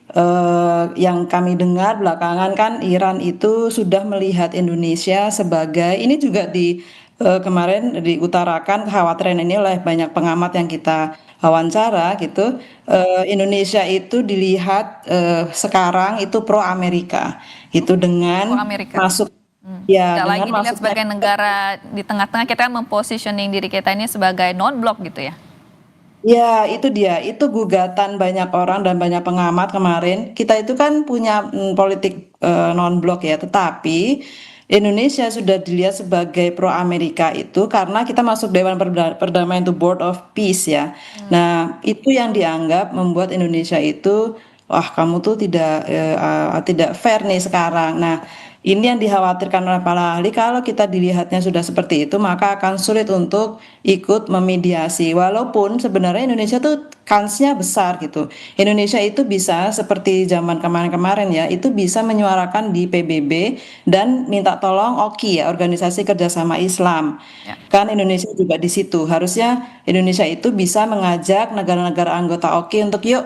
Speaker 2: yang kami dengar belakangan kan Iran itu sudah melihat Indonesia sebagai, ini juga kemarin diutarakan kekhawatiran ini oleh banyak pengamat yang kita wawancara gitu. Indonesia itu dilihat sekarang itu pro Amerika itu dengan masuk. Ya,
Speaker 1: tidak lagi dilihat sebagai negara di tengah-tengah, kita mempositioning diri kita ini sebagai non-blok gitu ya?
Speaker 2: Ya, itu dia. Itu gugatan banyak orang dan banyak pengamat kemarin. Kita itu kan punya politik non-blok ya, tetapi Indonesia sudah dilihat sebagai pro-Amerika itu karena kita masuk Dewan Perdamaian, itu Board of Peace ya. Nah, itu yang dianggap membuat Indonesia itu, wah kamu tuh tidak fair nih sekarang. Nah, ini yang dikhawatirkan oleh para ahli, kalau kita dilihatnya sudah seperti itu, maka akan sulit untuk ikut memediasi. Walaupun sebenarnya Indonesia tuh kansnya besar gitu. Indonesia itu bisa seperti zaman kemarin-kemarin ya, itu bisa menyuarakan di PBB dan minta tolong OKI ya, Organisasi Kerjasama Islam. Kan Indonesia juga di situ. Harusnya Indonesia itu bisa mengajak negara-negara anggota OKI untuk yuk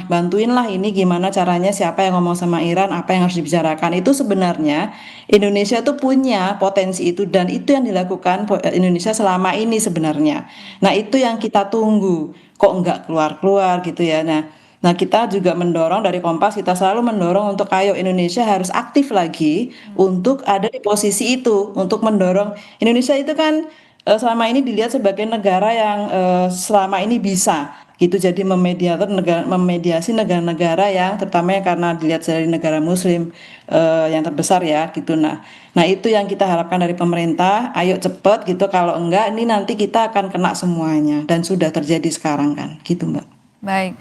Speaker 2: bantuin lah ini gimana caranya, siapa yang ngomong sama Iran, apa yang harus dibicarakan. Itu sebenarnya Indonesia tuh punya potensi itu dan itu yang dilakukan Indonesia selama ini sebenarnya. Nah, itu yang kita tunggu. Kok nggak keluar-keluar gitu ya. Nah, kita juga mendorong dari Kompas, kita selalu mendorong untuk ayo Indonesia harus aktif lagi untuk ada di posisi itu, untuk mendorong Indonesia itu kan selama ini dilihat sebagai negara yang selama ini bisa gitu jadi memediasi negara-negara yang terutama karena dilihat dari negara Muslim yang terbesar ya gitu. Nah itu yang kita harapkan dari pemerintah, ayo cepet gitu, kalau enggak ini nanti kita akan kena semuanya dan sudah terjadi sekarang kan gitu Mbak.
Speaker 1: Baik,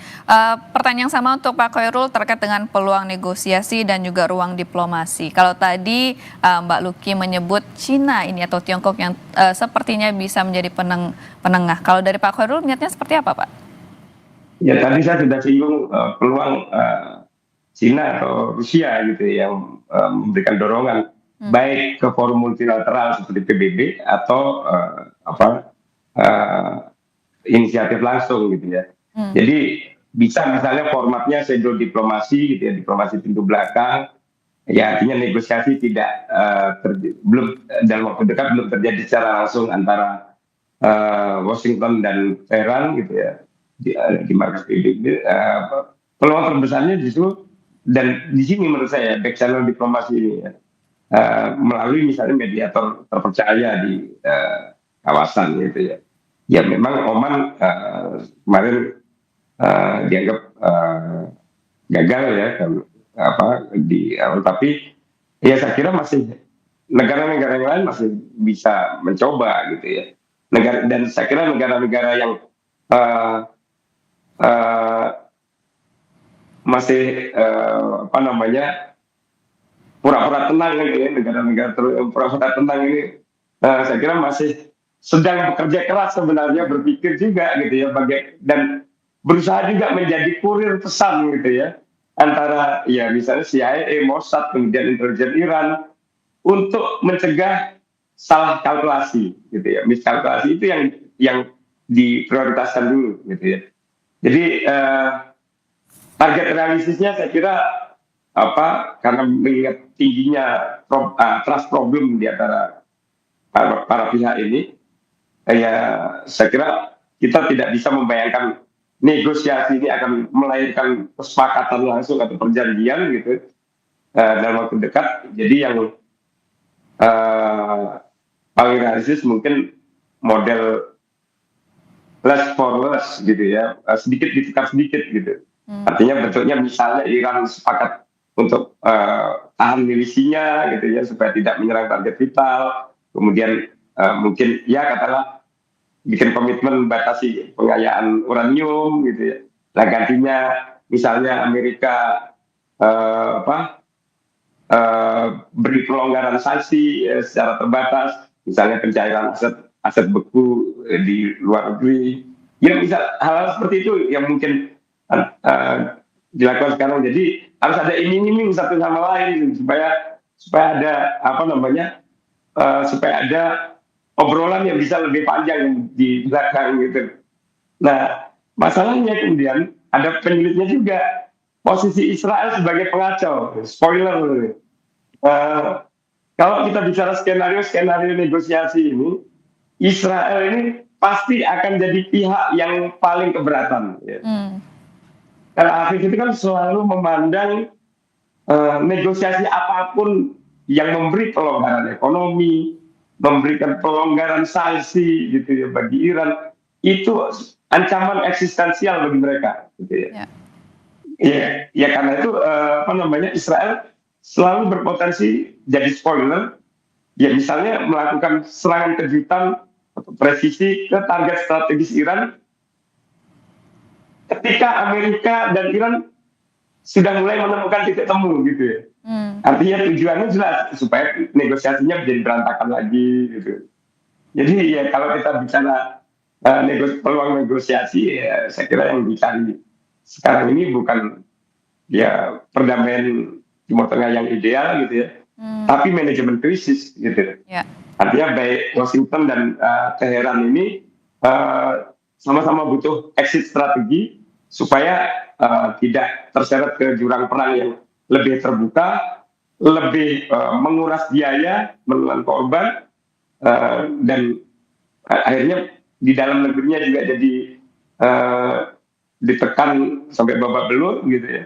Speaker 1: pertanyaan yang sama untuk Pak Khairul terkait dengan peluang negosiasi dan juga ruang diplomasi. Kalau tadi Mbak Luki menyebut Cina ini atau Tiongkok yang sepertinya bisa menjadi penengah. Kalau dari Pak Khairul niatnya seperti apa, Pak?
Speaker 3: Ya tadi saya sudah singgung peluang Cina atau Rusia gitu yang memberikan dorongan baik ke forum multilateral seperti PBB atau inisiatif langsung gitu ya. Jadi bisa misalnya formatnya pseudo diplomasi gitu ya, diplomasi pintu belakang. Ya artinya negosiasi tidak belum dalam waktu dekat belum terjadi secara langsung antara Washington dan Tehran gitu ya di markas PBB. Peluang terbesarnya justru dan di sini menurut saya back channel diplomasi ini ya, melalui misalnya mediator terpercaya di kawasan gitu ya. Ya memang Oman kemarin dianggap gagal ya di tapi ya saya kira masih negara-negara yang lain masih bisa mencoba gitu ya. Dan saya kira negara-negara yang uh, masih pura-pura tenang gitu ya, negara-negara pura-pura tenang ini saya kira masih sedang bekerja keras sebenarnya, berpikir juga gitu ya dan berusaha juga menjadi kurir pesan gitu ya antara ya misalnya CIA, Mossad, kemudian intelijen Iran untuk mencegah salah kalkulasi gitu ya, miskalkulasi itu yang diprioritaskan dulu gitu ya. Jadi target realistisnya saya kira karena mengingat tingginya trust problem di antara para pihak ini, ya saya kira kita tidak bisa membayangkan negosiasi ini akan melahirkan kesepakatan langsung atau perjanjian gitu dalam waktu dekat. Jadi yang paling realistis mungkin model less for less gitu ya, sedikit ditukar sedikit gitu. Artinya bentuknya misalnya Iran sepakat untuk tahan milisinya gitu ya supaya tidak menyerang target vital, kemudian mungkin ya katakanlah bikin komitmen batasi pengayaan uranium gitu ya. Nah gantinya misalnya Amerika beri pelonggaran sanksi secara terbatas, misalnya pencairan aset beku di luar negeri. Ya misal hal-hal seperti itu yang mungkin dilakukan sekarang. Jadi harus ada iming-iming satu sama lain supaya ada supaya ada obrolan yang bisa lebih panjang di belakang gitu. Nah, masalahnya kemudian ada penyulitnya juga, posisi Israel sebagai pengacau. Spoiler, kalau kita bicara skenario negosiasi ini, Israel ini pasti akan jadi pihak yang paling keberatan. Ya. Karena Afif itu kan selalu memandang negosiasi apapun yang memberi pelonggaran ekonomi, memberikan pelonggaran sanksi gitu ya bagi Iran, itu ancaman eksistensial bagi mereka gitu ya. Ya karena itu Israel selalu berpotensi jadi spoiler, ya misalnya melakukan serangan kejutan atau presisi ke target strategis Iran ketika Amerika dan Iran sudah mulai menemukan titik temu gitu ya. Artinya tujuannya jelas supaya negosiasinya menjadi berantakan lagi gitu. Jadi ya kalau kita bicara peluang negosiasi, ya saya kira yang dicari sekarang ini bukan ya perdamaian Timur Tengah yang ideal gitu ya, tapi manajemen krisis gitu. Artinya baik Washington dan Teheran ini sama-sama butuh exit strategi supaya tidak terseret ke jurang perang yang lebih terbuka, lebih menguras biaya, menelan korban, dan akhirnya di dalam negerinya juga jadi ditekan sampai babak belur gitu ya.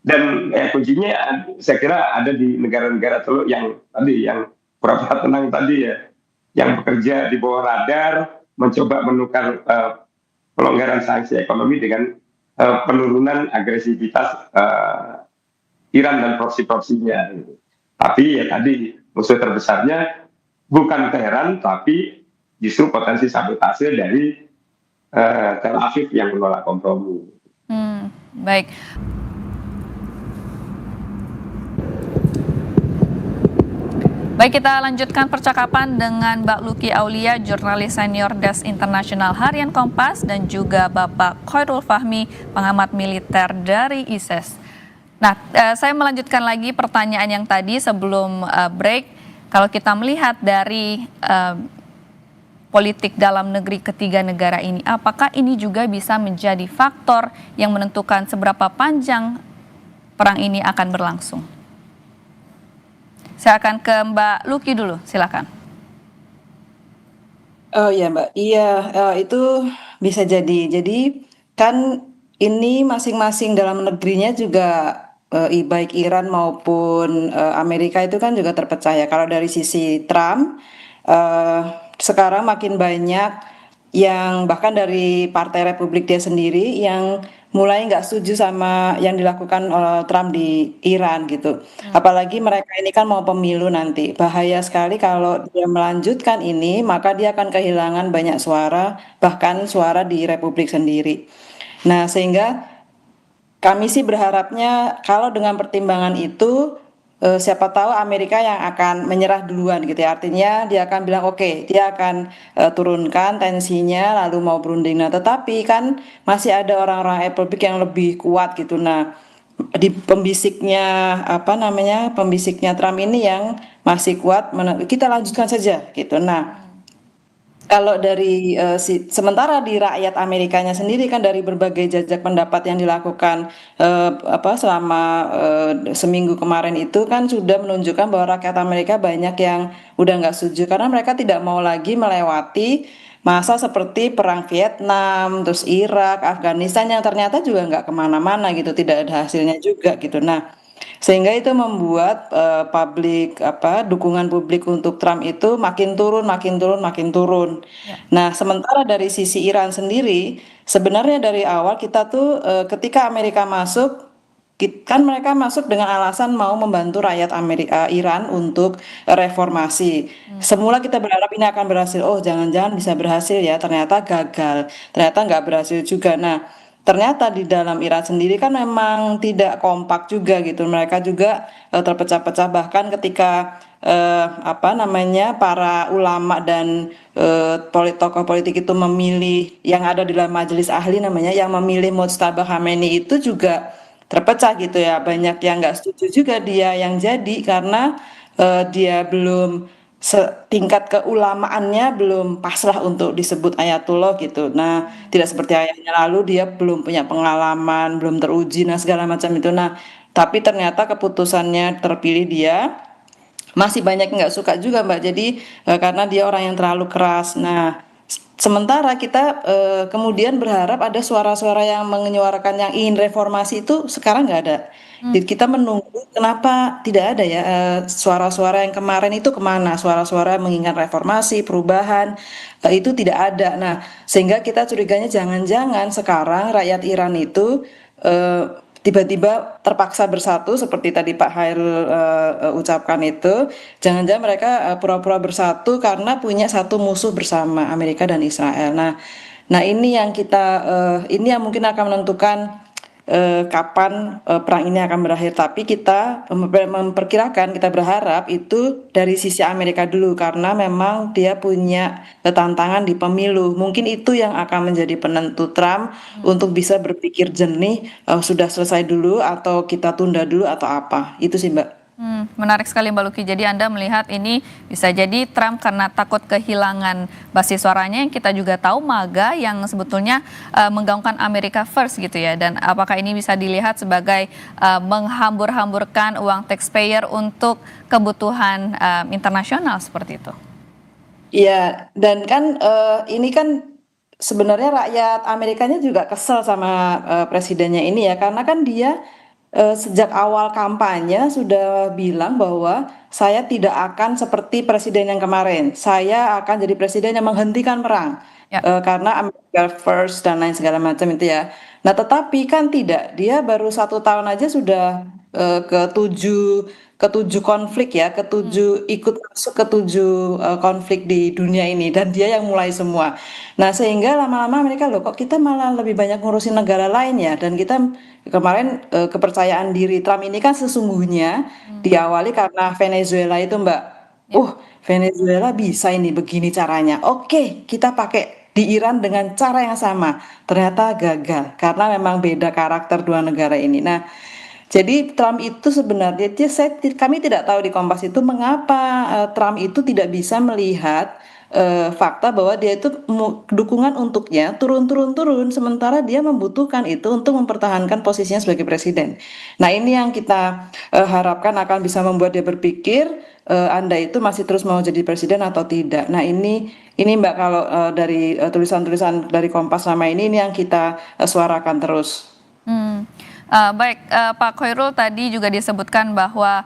Speaker 3: Dan kuncinya saya kira ada di negara-negara teluk yang tadi, yang pura-pura tenang tadi ya, yang bekerja di bawah radar, mencoba menukar pelonggaran sanksi ekonomi dengan penurunan agresivitas Iran dan proksi-proksinya. Gitu. Tapi ya tadi musuh terbesarnya bukan Teheran, tapi justru potensi sabotase dari Tel Aviv yang menolak kompromi.
Speaker 1: Baik. Baik, kita lanjutkan percakapan dengan Mbak Luki Aulia, jurnalis senior Desk Internasional Harian Kompas, dan juga Bapak Khairul Fahmi, pengamat militer dari ISIS. Nah, saya melanjutkan lagi pertanyaan yang tadi sebelum break. Kalau kita melihat dari politik dalam negeri ketiga negara ini, apakah ini juga bisa menjadi faktor yang menentukan seberapa panjang perang ini akan berlangsung? Saya akan ke Mbak Luki dulu, silakan.
Speaker 2: Oh iya Mbak, iya itu bisa jadi. Jadi kan ini masing-masing dalam negerinya juga baik Iran maupun Amerika itu kan juga terpecah ya. Kalau dari sisi Trump, sekarang makin banyak yang bahkan dari Partai Republik dia sendiri yang mulai nggak setuju sama yang dilakukan Trump di Iran gitu. Apalagi mereka ini kan mau pemilu nanti. Bahaya sekali kalau dia melanjutkan ini, maka dia akan kehilangan banyak suara, bahkan suara di Republik sendiri. Nah, sehingga kami sih berharapnya kalau dengan pertimbangan itu siapa tahu Amerika yang akan menyerah duluan gitu ya. Artinya dia akan bilang oke, dia akan turunkan tensinya lalu mau berunding. Nah, tetapi kan masih ada orang-orang Republik yang lebih kuat gitu. Nah, di pembisiknya apa namanya? Pembisiknya Trump ini yang masih kuat, kita lanjutkan saja gitu. Nah, kalau dari sementara di rakyat Amerikanya sendiri kan dari berbagai jajak pendapat yang dilakukan selama seminggu kemarin itu kan sudah menunjukkan bahwa rakyat Amerika banyak yang udah nggak setuju karena mereka tidak mau lagi melewati masa seperti perang Vietnam, terus Irak, Afghanistan yang ternyata juga nggak kemana-mana gitu, tidak ada hasilnya juga gitu. Nah, sehingga itu membuat dukungan publik untuk Trump itu makin turun, makin turun, makin turun. Nah, sementara dari sisi Iran sendiri, sebenarnya dari awal kita tuh ketika Amerika masuk, kan mereka masuk dengan alasan mau membantu rakyat Iran untuk reformasi. Semula kita berharap ini akan berhasil. Oh, jangan-jangan bisa berhasil ya. Ternyata gagal. Ternyata nggak berhasil juga. Nah, ternyata di dalam Iran sendiri kan memang tidak kompak juga gitu. Mereka juga terpecah-pecah bahkan ketika para ulama dan tokoh politik itu memilih yang ada di dalam majelis ahli namanya yang memilih Mojtaba Khamenei itu juga terpecah gitu ya. Banyak yang nggak setuju juga dia yang jadi karena dia belum tingkat keulamaannya belum pasrah untuk disebut ayatullah gitu. Nah, tidak seperti ayahnya lalu dia belum punya pengalaman, belum teruji, nah segala macam itu. Nah, tapi ternyata keputusannya terpilih dia masih banyak yang nggak suka juga Mbak. Jadi karena dia orang yang terlalu keras. Nah, sementara kita kemudian berharap ada suara-suara yang menyuarakan yang ingin reformasi itu sekarang nggak ada. Jadi kita menunggu kenapa tidak ada ya suara-suara yang kemarin itu kemana? Suara-suara menginginkan reformasi, perubahan itu tidak ada. Nah, sehingga kita curiganya jangan-jangan sekarang rakyat Iran itu tiba-tiba terpaksa bersatu seperti tadi Pak Khairul ucapkan itu, jangan-jangan mereka pura-pura bersatu karena punya satu musuh bersama Amerika dan Israel. Nah ini yang ini yang mungkin akan menentukan kapan perang ini akan berakhir. Tapi kita memperkirakan, kita berharap itu dari sisi Amerika dulu karena memang dia punya tantangan di pemilu. Mungkin itu yang akan menjadi penentu Trump untuk bisa berpikir jernih, sudah selesai dulu atau kita tunda dulu atau apa. Itu sih Mbak.
Speaker 1: Menarik sekali Mbak Luki. Jadi Anda melihat ini bisa jadi Trump karena takut kehilangan basis suaranya yang kita juga tahu MAGA yang sebetulnya menggaungkan America First gitu ya. Dan apakah ini bisa dilihat sebagai menghambur-hamburkan uang taxpayer untuk kebutuhan internasional seperti itu?
Speaker 2: Iya, dan kan ini kan sebenarnya rakyat Amerikanya juga kesel sama presidennya ini ya, karena kan dia sejak awal kampanye sudah bilang bahwa saya tidak akan seperti presiden yang kemarin. Saya akan jadi presiden yang menghentikan perang.
Speaker 1: Ya.
Speaker 2: Karena America First dan lain segala macam itu ya. Nah, tetapi kan tidak. Dia baru 1 tahun aja sudah ketujuh konflik ya, ketujuh ikut masuk ketujuh konflik di dunia ini dan dia yang mulai semua. Nah, sehingga lama-lama mereka loh kok kita malah lebih banyak ngurusin negara lain ya, dan kita kemarin kepercayaan diri Trump ini kan sesungguhnya diawali karena Venezuela itu Mbak. Venezuela bisa ini begini caranya. Oke, kita pakai di Iran dengan cara yang sama. Ternyata gagal karena memang beda karakter dua negara ini. Nah, jadi Trump itu sebenarnya kami tidak tahu di Kompas itu mengapa Trump itu tidak bisa melihat fakta bahwa dia itu dukungan untuknya turun sementara dia membutuhkan itu untuk mempertahankan posisinya sebagai presiden. Nah, ini yang kita harapkan akan bisa membuat dia berpikir Anda itu masih terus mau jadi presiden atau tidak. Nah, ini Mbak kalau dari tulisan-tulisan dari Kompas sama ini yang kita suarakan terus.
Speaker 1: Baik, Pak Khairul, tadi juga disebutkan bahwa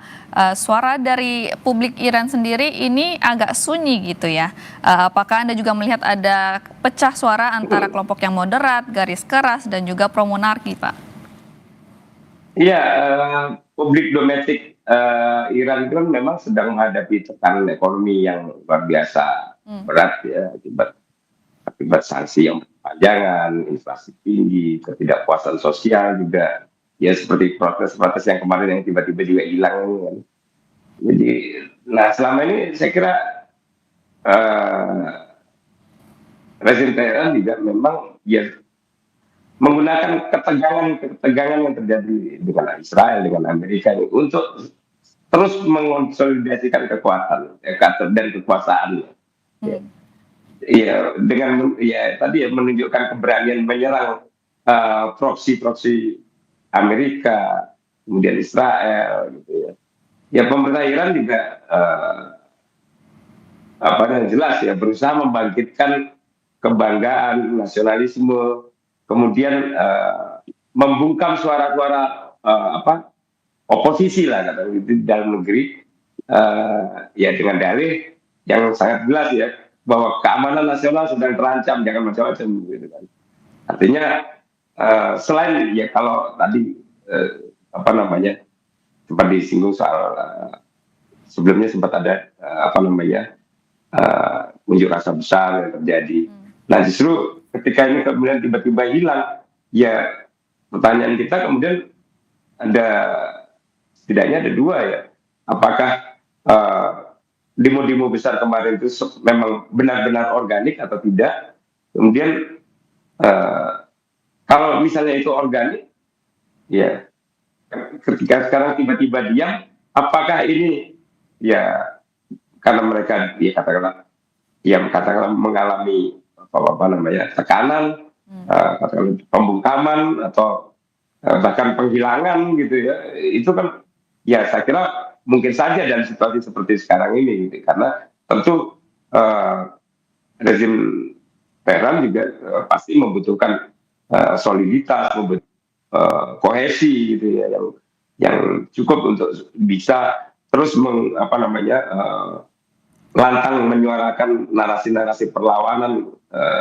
Speaker 1: suara dari publik Iran sendiri ini agak sunyi gitu ya. Apakah Anda juga melihat ada pecah suara antara kelompok yang moderat, garis keras, dan juga pro-monarki, Pak?
Speaker 3: Iya, publik domestik Iran itu kan memang sedang menghadapi tekanan ekonomi yang luar biasa berat ya akibat sanksi yang berkepanjangan, inflasi tinggi, ketidakpuasan sosial juga. Ya seperti protes-protes yang kemarin yang tiba-tiba juga hilang kan. Jadi, nah selama ini saya kira rezim Teheran juga memang ya menggunakan ketegangan yang terjadi dengan Israel, dengan Amerika ini untuk terus mengonsolidasikan kekuatan dan kekuasaan. Ya, dengan ya tadi ya menunjukkan keberanian menyerang proksi-proksi Amerika, kemudian Israel, gitu ya. Ya pemerintah Iran juga yang jelas ya berusaha membangkitkan kebanggaan, nasionalisme, kemudian membungkam suara-suara oposisi lah kata di dalam negeri, ya dengan dalih yang sangat jelas ya bahwa keamanan nasional sedang terancam, jangan macam-macam gitu kan. Artinya selain ya kalau tadi sempat disinggung soal sebelumnya sempat ada unjuk rasa besar yang terjadi. Nah justru ketika ini kemudian tiba-tiba hilang, ya pertanyaan kita kemudian setidaknya ada dua ya. Apakah demo-demo besar kemarin itu memang benar-benar organik atau tidak? Kemudian kalau misalnya itu organik, ya ketika sekarang tiba-tiba diam, apakah ini ya karena mereka ya katakanlah mengalami tekanan, katakanlah pembungkaman atau bahkan penghilangan gitu ya, itu kan ya saya kira mungkin saja dalam situasi seperti sekarang ini gitu. Karena tentu rezim Tehran juga pasti membutuhkan soliditas, kohesi gitu ya yang cukup untuk bisa terus lantang menyuarakan narasi-narasi perlawanan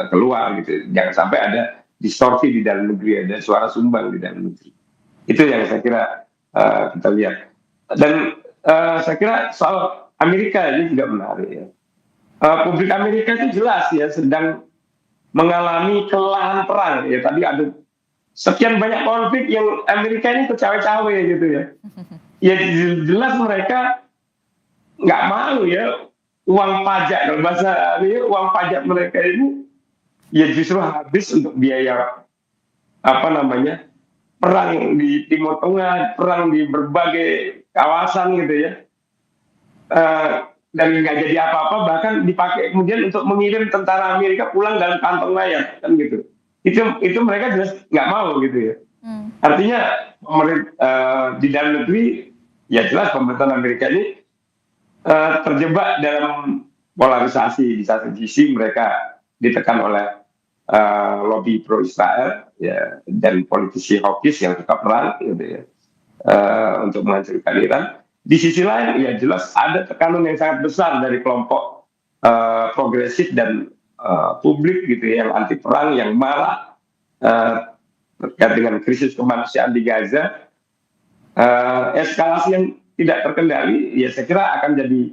Speaker 3: keluar gitu. Jangan sampai ada distorsi di dalam negeri, ada suara sumbang di dalam negeri. Itu yang saya kira kita lihat. Dan saya kira soal Amerika ini juga menarik ya. Publik Amerika itu jelas ya sedang mengalami kelelahan perang ya. Tadi ada sekian banyak konflik yang Amerika ini cawe-cawe gitu ya. Ya jelas mereka nggak mau ya uang pajak, kalau bahasa ini uang pajak mereka ini ya justru habis untuk biaya perang di Timur Tengah, perang di berbagai kawasan gitu ya. Eh, dan nggak jadi apa-apa, bahkan dipakai kemudian untuk mengirim tentara Amerika pulang dalam kantong mayat kan gitu. Itu mereka jelas nggak mau gitu ya. Artinya di dalam negeri ya jelas pemerintahan Amerika ini terjebak dalam polarisasi. Di satu sisi mereka ditekan oleh lobby pro Israel ya, dan politisi hawkish yang suka perang gitu ya, untuk menghancurkan Iran. Di sisi lain ya jelas ada tekanan yang sangat besar dari kelompok progresif dan publik gitu ya, yang anti perang, yang marah terkait dengan krisis kemanusiaan di Gaza. Eskalasi yang tidak terkendali ya saya kira akan jadi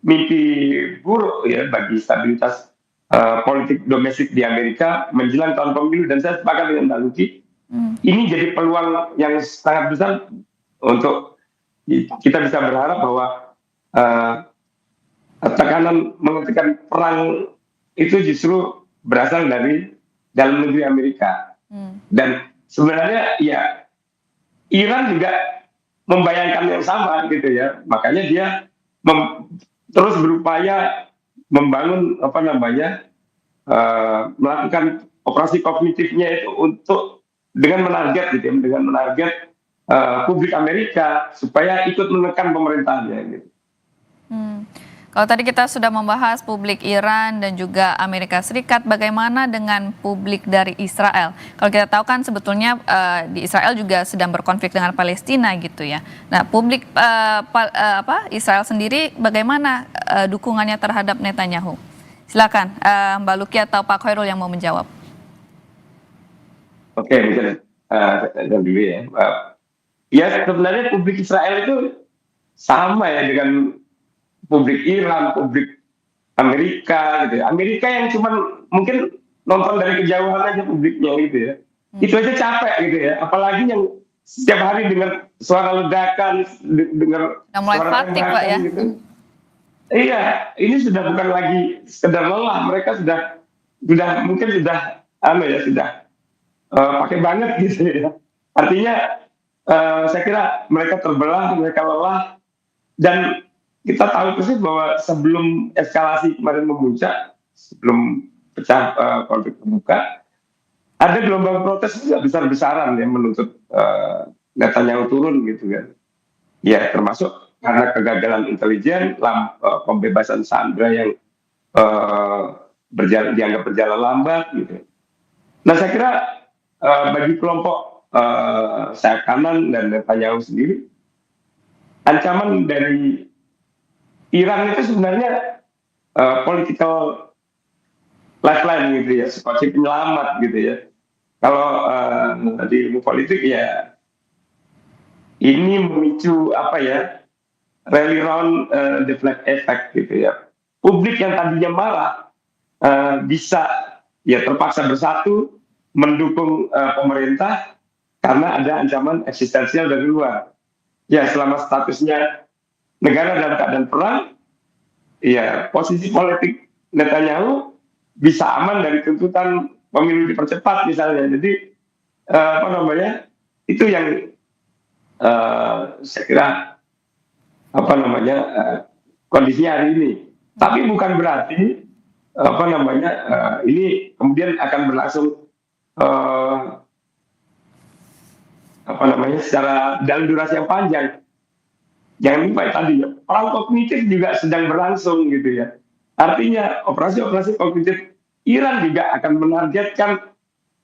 Speaker 3: mimpi buruk ya bagi stabilitas politik domestik di Amerika menjelang tahun pemilu. Dan saya sepakat dengan Mbak Lucy, ini jadi peluang yang sangat besar untuk kita bisa berharap bahwa tekanan menghentikan perang itu justru berasal dari dalam negeri Amerika. Dan sebenarnya ya Iran juga membayangkan yang sama gitu ya, makanya dia terus berupaya membangun melakukan operasi kognitifnya itu untuk dengan menarget gitu ya, dengan menarget publik Amerika supaya ikut menekan pemerintahnya gitu.
Speaker 1: Kalau tadi kita sudah membahas publik Iran dan juga Amerika Serikat, bagaimana dengan publik dari Israel? Kalau kita tahu kan sebetulnya di Israel juga sedang berkonflik dengan Palestina gitu ya. Nah, publik Israel sendiri bagaimana dukungannya terhadap Netanyahu? Silakan Mbak Luki atau Pak Khairul yang mau menjawab.
Speaker 3: Oke, mungkin dulu ya. Ya sebenarnya publik Israel itu sama ya dengan publik Iran, publik Amerika gitu ya. Amerika yang cuma mungkin nonton dari kejauhan aja publiknya gitu ya. Itu aja capek gitu ya. Apalagi yang setiap hari dengar suara ledakan, dengar
Speaker 1: mulai
Speaker 3: suara
Speaker 1: fatik Pak ya.
Speaker 3: Gitu. Iya, ini sudah bukan lagi sekedar lelah, mereka sudah pakai banget gitu ya. Artinya saya kira mereka terbelah, mereka lelah, dan kita tahu persis bahwa sebelum eskalasi kemarin memuncak, sebelum pecah konflik terbuka, ada gelombang protes juga besar-besaran yang menuntut Netanyahu turun gitu kan. Ya termasuk karena kegagalan intelijen, pembebasan sandera yang dianggap berjalan lambat gitu. Nah saya kira bagi kelompok sayap kanan dan Netanyahu sendiri, ancaman dari Iran itu sebenarnya political lifeline gitu ya, seperti penyelamat gitu ya. Kalau di ilmu politik ya ini memicu rally round the flag effect gitu ya. Publik yang tadinya marah bisa ya terpaksa bersatu mendukung pemerintah karena ada ancaman eksistensial dari luar. Ya selama statusnya negara dalam keadaan perang, ya posisi politik Netanyahu bisa aman dari tuntutan pemilu dipercepat misalnya. Jadi itu yang saya kira kondisinya hari ini. Tapi bukan berarti ini kemudian akan berlangsung secara dalam durasi yang panjang. Jangan lupa tadi ya, perang kognitif juga sedang berlangsung gitu ya. Artinya operasi-operasi kognitif Iran juga akan menargetkan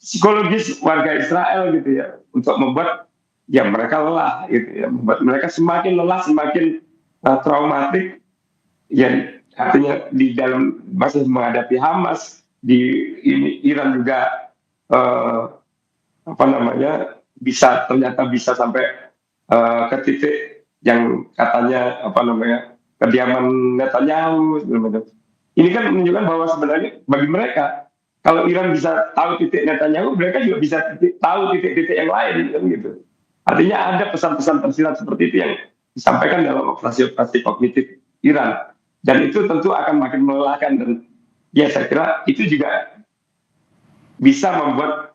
Speaker 3: psikologis warga Israel gitu ya, untuk membuat ya mereka lelah gitu ya, membuat mereka semakin lelah, semakin traumatik. Ya artinya di dalam masih menghadapi Hamas, Iran juga ternyata bisa sampai ke titik yang katanya kediaman Netanyahu. Ini kan menunjukkan bahwa sebenarnya bagi mereka, kalau Iran bisa tahu titik Netanyahu, mereka juga bisa tahu titik-titik yang lain kan gitu. Artinya ada pesan-pesan tersirat seperti itu yang disampaikan dalam operasi-operasi kognitif Iran, dan itu tentu akan makin melelahkan. Dan ya saya kira itu juga bisa membuat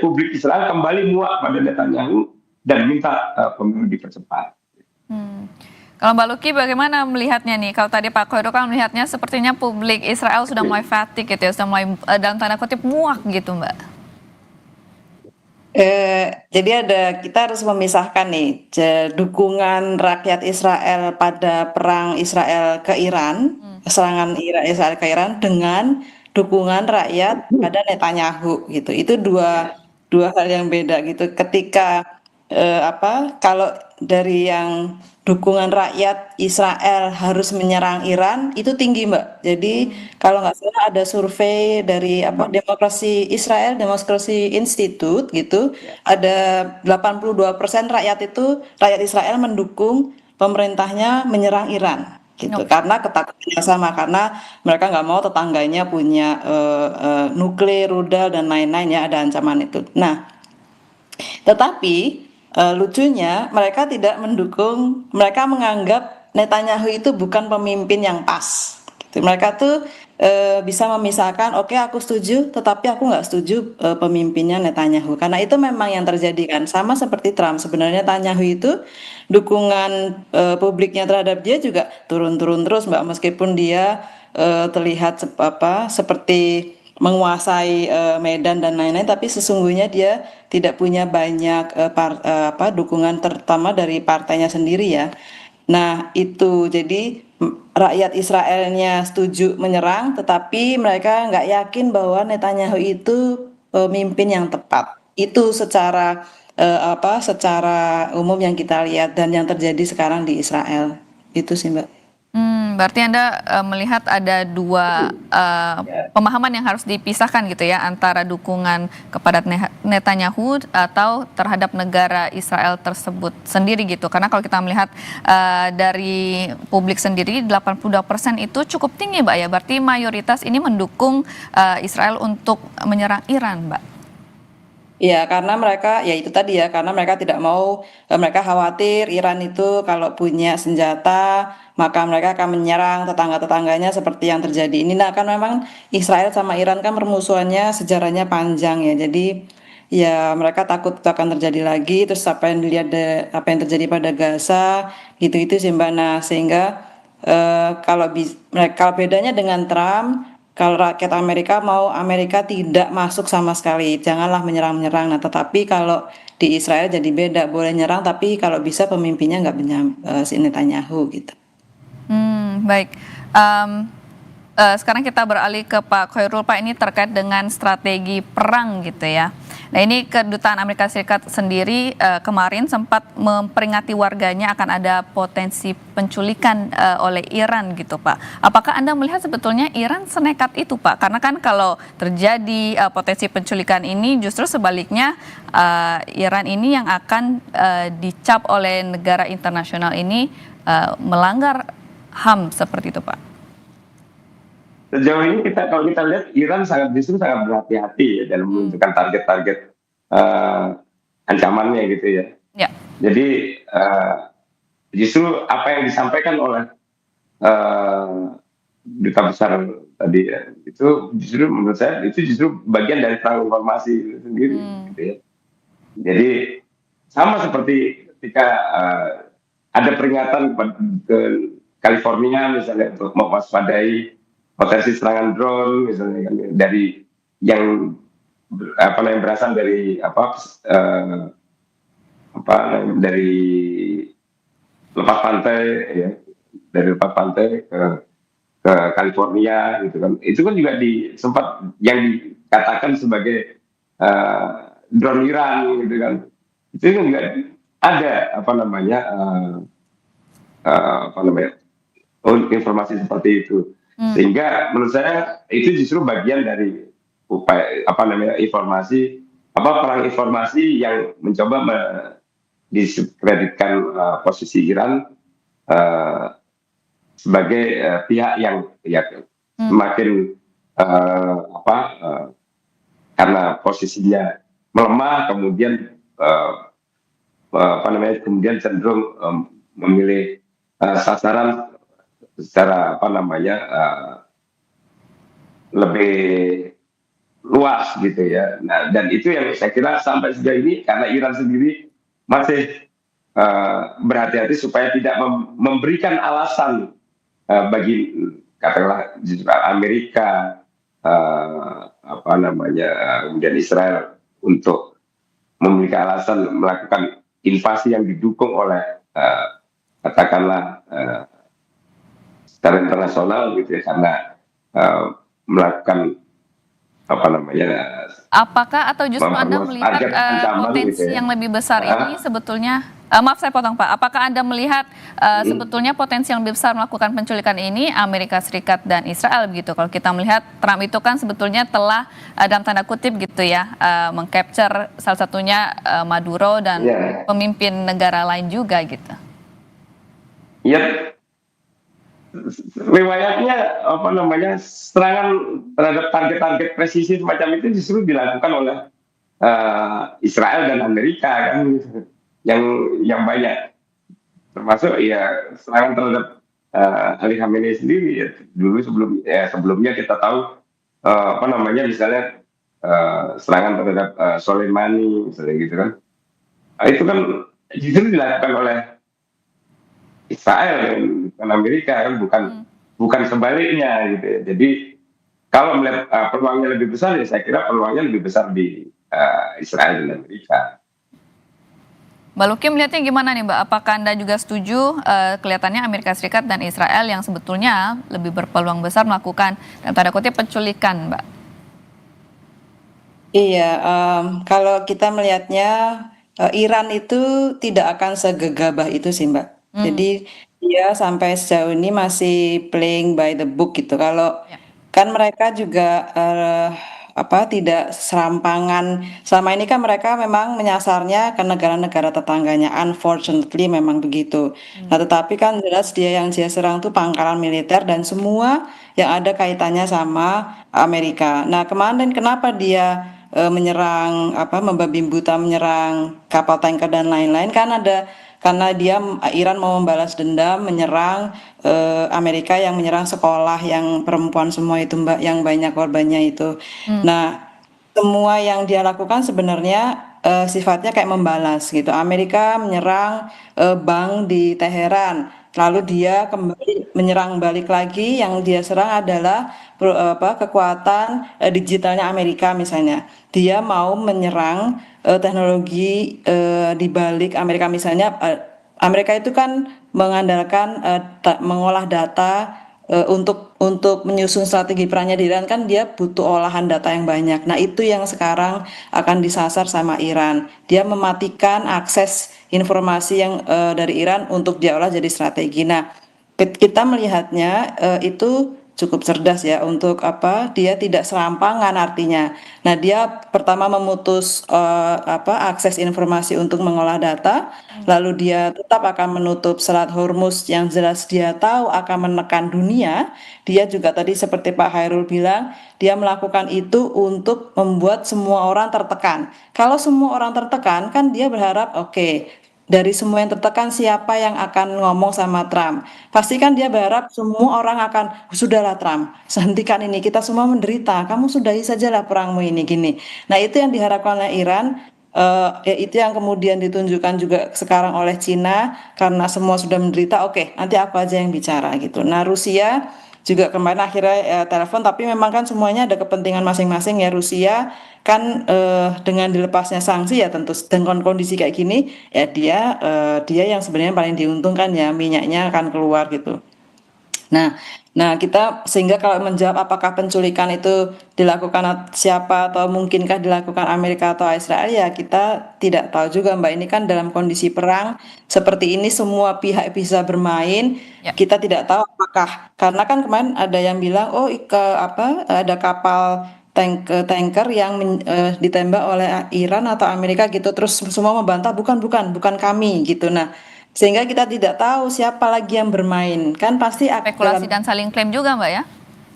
Speaker 3: publik Israel kembali muak pada Netanyahu dan minta pemilu dipercepat.
Speaker 1: Hmm. Kalau Mbak Luki bagaimana melihatnya nih? Kalau tadi Pak Khairul kan melihatnya sepertinya publik Israel sudah mulai fatigue gitu ya, sudah mulai dalam tanda kutip muak gitu Mbak.
Speaker 2: Jadi kita harus memisahkan nih dukungan rakyat Israel pada perang Israel ke Iran, serangan Israel ke Iran dengan dukungan rakyat pada Netanyahu gitu. Itu dua dua hal yang beda gitu. Ketika kalau dari yang dukungan rakyat Israel harus menyerang Iran itu tinggi Mbak. Jadi kalau nggak salah ada survei dari Demokrasi Israel, Demokrasi Institute gitu, ada 82% rakyat Israel mendukung pemerintahnya menyerang Iran gitu
Speaker 1: Oke.
Speaker 2: karena ketakutan yang sama karena mereka nggak mau tetangganya punya nuklir, rudal dan lain-lain ya ada ancaman itu. Nah, tetapi lucunya mereka tidak mendukung, mereka menganggap Netanyahu itu bukan pemimpin yang pas. Gitu. Mereka tuh bisa memisahkan, oke aku setuju, tetapi aku nggak setuju pemimpinnya Netanyahu. Karena itu memang yang terjadi kan, sama seperti Trump. Sebenarnya Netanyahu itu dukungan publiknya terhadap dia juga turun-turun terus, Mbak, meskipun dia terlihat seperti menguasai Medan dan lain-lain, tapi sesungguhnya dia tidak punya banyak dukungan terutama dari partainya sendiri ya. Nah, itu jadi rakyat Israelnya setuju menyerang, tetapi mereka nggak yakin bahwa Netanyahu itu pemimpin yang tepat. Itu secara umum yang kita lihat dan yang terjadi sekarang di Israel. Itu sih, Mbak.
Speaker 1: Berarti Anda melihat ada dua pemahaman yang harus dipisahkan gitu ya antara dukungan kepada Netanyahu atau terhadap negara Israel tersebut sendiri gitu. Karena kalau kita melihat dari publik sendiri 82% itu cukup tinggi Mbak ya. Berarti mayoritas ini mendukung Israel untuk menyerang Iran Mbak.
Speaker 2: Ya, karena mereka, ya itu tadi ya, karena mereka tidak mau, mereka khawatir Iran itu kalau punya senjata, maka mereka akan menyerang tetangga-tetangganya seperti yang terjadi ini. Nah, kan memang Israel sama Iran kan permusuhannya sejarahnya panjang ya. Jadi, ya mereka takut itu akan terjadi lagi. Terus apa yang terjadi pada Gaza, gitu-itu sih Mbak. Nah, sehingga kalau bedanya dengan Trump, kalau rakyat Amerika mau Amerika tidak masuk sama sekali, janganlah menyerang-menyerang. Nah, tetapi kalau di Israel jadi beda, boleh nyerang tapi kalau bisa pemimpinnya nggak si Netanyahu gitu.
Speaker 1: Baik. Sekarang kita beralih ke Pak Khairul. Pak, ini terkait dengan strategi perang gitu ya. Nah, ini Kedutaan Amerika Serikat sendiri kemarin sempat memperingati warganya akan ada potensi penculikan oleh Iran gitu Pak. Apakah Anda melihat sebetulnya Iran senekat itu Pak? Karena kan kalau terjadi potensi penculikan ini justru sebaliknya Iran ini yang akan dicap oleh negara internasional ini melanggar HAM seperti itu Pak.
Speaker 3: Sejauh ini kalau kita lihat Iran justru sangat berhati-hati ya dalam menentukan target-target ancamannya gitu ya.
Speaker 1: Ya.
Speaker 3: Jadi justru apa yang disampaikan oleh Duta Besar tadi ya, itu justru menurut saya itu justru bagian dari perang informasi itu sendiri gitu ya. Jadi sama seperti ketika ada peringatan ke California misalnya untuk mewaspadai potensi serangan drone misalnya kan, dari yang berasal dari dari lepas pantai ya, dari lepas pantai ke California gitu kan, itu kan juga sempat yang dikatakan sebagai drone Iran gitu kan, itu kan juga ada informasi seperti itu. Sehingga menurut saya itu justru bagian dari upaya informasi perang informasi yang mencoba diskreditkan posisi Iran sebagai pihak yang ya semakin karena posisinya melemah kemudian kemudian cenderung memilih sasaran secara lebih luas gitu ya. Nah, dan itu yang saya kira sampai sejauh ini karena Iran sendiri masih berhati-hati supaya tidak memberikan alasan bagi katakanlah Amerika, apa namanya, kemudian Israel untuk memiliki alasan melakukan invasi yang didukung oleh katakanlah secara internasional gitu ya, karena melakukan apa namanya,
Speaker 1: Apakah atau justru Anda
Speaker 3: memperluas
Speaker 1: melihat
Speaker 3: target ancaman
Speaker 1: potensi
Speaker 3: gitu ya.
Speaker 1: yang lebih besar ini sebetulnya, maaf saya potong Pak, apakah Anda melihat sebetulnya potensi yang lebih besar melakukan penculikan ini Amerika Serikat dan Israel begitu? Kalau kita melihat Trump itu kan sebetulnya telah dalam tanda kutip gitu ya, mengcapture salah satunya Maduro dan
Speaker 3: Ya,
Speaker 1: pemimpin negara lain juga gitu.
Speaker 3: ya, riwayatnya apa namanya, serangan terhadap target-target presisi semacam itu justru dilakukan oleh Israel dan Amerika kan, yang banyak, termasuk ya serangan terhadap Ali Khamenei sendiri ya. Dulu sebelumnya kita tahu apa namanya, misalnya serangan terhadap Soleimani misalnya gitu kan. Nah, itu kan justru dilakukan oleh Israel bukan Amerika kan, bukan sebaliknya gitu ya. Jadi kalau melihat peluangnya lebih besar, ya saya kira peluangnya lebih besar di Israel dan Amerika.
Speaker 1: Mbak Luki melihatnya gimana nih Mbak? Apakah Anda juga setuju kelihatannya Amerika Serikat dan Israel yang sebetulnya lebih berpeluang besar melakukan dan tanda kutip penculikan Mbak?
Speaker 2: Iya, kalau kita melihatnya Iran itu tidak akan segegabah itu sih Mbak. Jadi dia sampai sejauh ini masih playing by the book gitu. Kalau
Speaker 1: Ya.
Speaker 2: kan mereka juga apa tidak serampangan. Selama ini kan mereka memang menyasarnya ke negara-negara tetangganya. Unfortunately memang begitu. Nah, tetapi kan jelas dia serang tuh pangkalan militer dan semua yang ada kaitannya sama Amerika. Nah, kemarin kenapa dia menyerang apa membabi buta menyerang kapal tanker dan lain-lain kan ada karena Iran mau membalas dendam menyerang Amerika yang menyerang sekolah yang perempuan semua itu Mbak yang banyak korbannya itu. Nah, semua yang dia lakukan sebenarnya sifatnya kayak membalas gitu. Amerika menyerang bank di Teheran, lalu dia kembali menyerang balik lagi. Yang dia serang adalah kekuatan digitalnya Amerika misalnya. Dia mau menyerang teknologi di balik Amerika misalnya. Amerika itu kan mengandalkan mengolah data untuk menyusun strategi perannya di Iran kan dia butuh olahan data yang banyak. Nah, itu yang sekarang akan disasar sama Iran. Dia mematikan akses informasi yang dari Iran untuk diolah jadi strategi. Nah, kita melihatnya itu cukup cerdas ya untuk apa? Dia tidak serampangan artinya. Nah, dia pertama memutus akses informasi untuk mengolah data, lalu dia tetap akan menutup Selat Hormuz yang jelas dia tahu akan menekan dunia. Dia juga tadi seperti Pak Hairul bilang, dia melakukan itu untuk membuat semua orang tertekan. Kalau semua orang tertekan, kan dia berharap oke, dari semua yang tertekan siapa yang akan ngomong sama Trump? Pasti kan dia berharap semua orang akan sudahlah Trump, hentikan ini kita semua menderita. Kamu sudahi sajalah perangmu ini gini. Nah, itu yang diharapkan oleh Iran. Ya itu yang kemudian ditunjukkan juga sekarang oleh Cina karena semua sudah menderita. Oke, nanti aku aja yang bicara gitu. Nah, Rusia juga kemarin akhirnya telepon, tapi memang kan semuanya ada kepentingan masing-masing ya. Rusia kan dengan dilepasnya sanksi ya tentu dengan kondisi kayak gini ya dia yang sebenarnya paling diuntungkan ya minyaknya akan keluar gitu. Nah, kita sehingga kalau menjawab apakah penculikan itu dilakukan siapa atau mungkinkah dilakukan Amerika atau Israel ya kita tidak tahu juga Mbak. Ini kan dalam kondisi perang seperti ini semua pihak bisa bermain.
Speaker 1: Ya.
Speaker 2: Kita tidak tahu apakah karena kan kemarin ada yang bilang oh ada kapal tanker yang ditembak oleh Iran atau Amerika gitu terus semua membantah bukan kami gitu. Nah, sehingga kita tidak tahu siapa lagi yang bermain. Kan pasti
Speaker 1: Spekulasi dan saling klaim juga Mbak ya?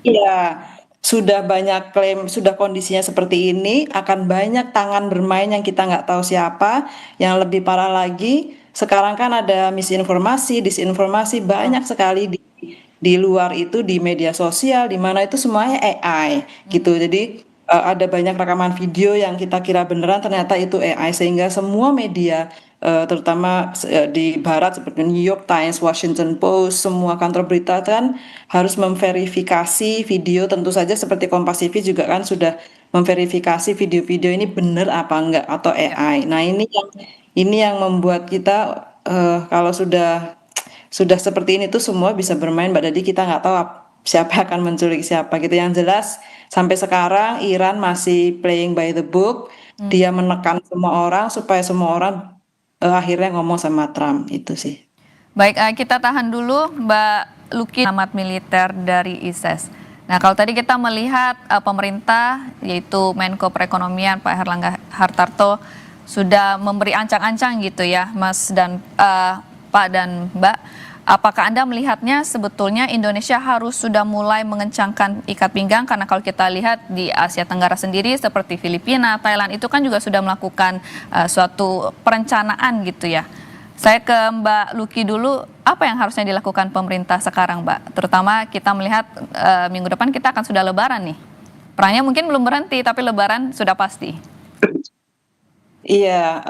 Speaker 2: iya, sudah banyak klaim, sudah kondisinya seperti ini, akan banyak tangan bermain yang kita nggak tahu siapa. Yang lebih parah lagi, sekarang kan ada misinformasi, disinformasi banyak sekali di luar itu di media sosial, di mana itu semuanya AI gitu. Jadi ada banyak rekaman video yang kita kira beneran ternyata itu AI sehingga semua media terutama di barat seperti New York Times, Washington Post, semua kantor berita kan harus memverifikasi video tentu saja seperti Kompas TV juga kan sudah memverifikasi video-video ini benar apa enggak atau
Speaker 1: Ya.
Speaker 2: AI. Nah, ini yang membuat kita kalau sudah seperti ini tuh semua bisa bermain Mbak Dadi kita nggak tahu siapa yang akan menculik siapa gitu. Yang jelas sampai sekarang Iran masih playing by the book. Dia menekan semua orang supaya semua orang akhirnya ngomong sama Trump itu sih.
Speaker 1: Baik, kita tahan dulu Mbak Luki, pengamat militer dari ISES. Nah, kalau tadi kita melihat pemerintah, yaitu Menko Perekonomian Pak Herlangga Hartarto, sudah memberi ancang-ancang gitu ya, Mas dan Pak dan Mbak. Apakah Anda melihatnya sebetulnya Indonesia harus sudah mulai mengencangkan ikat pinggang? Karena kalau kita lihat di Asia Tenggara sendiri seperti Filipina, Thailand itu kan juga sudah melakukan suatu perencanaan gitu ya. Saya ke Mbak Luki dulu, apa yang harusnya dilakukan pemerintah sekarang, Mbak? Terutama kita melihat minggu depan kita akan sudah Lebaran nih. Perangnya mungkin belum berhenti, tapi Lebaran sudah pasti.
Speaker 2: Iya,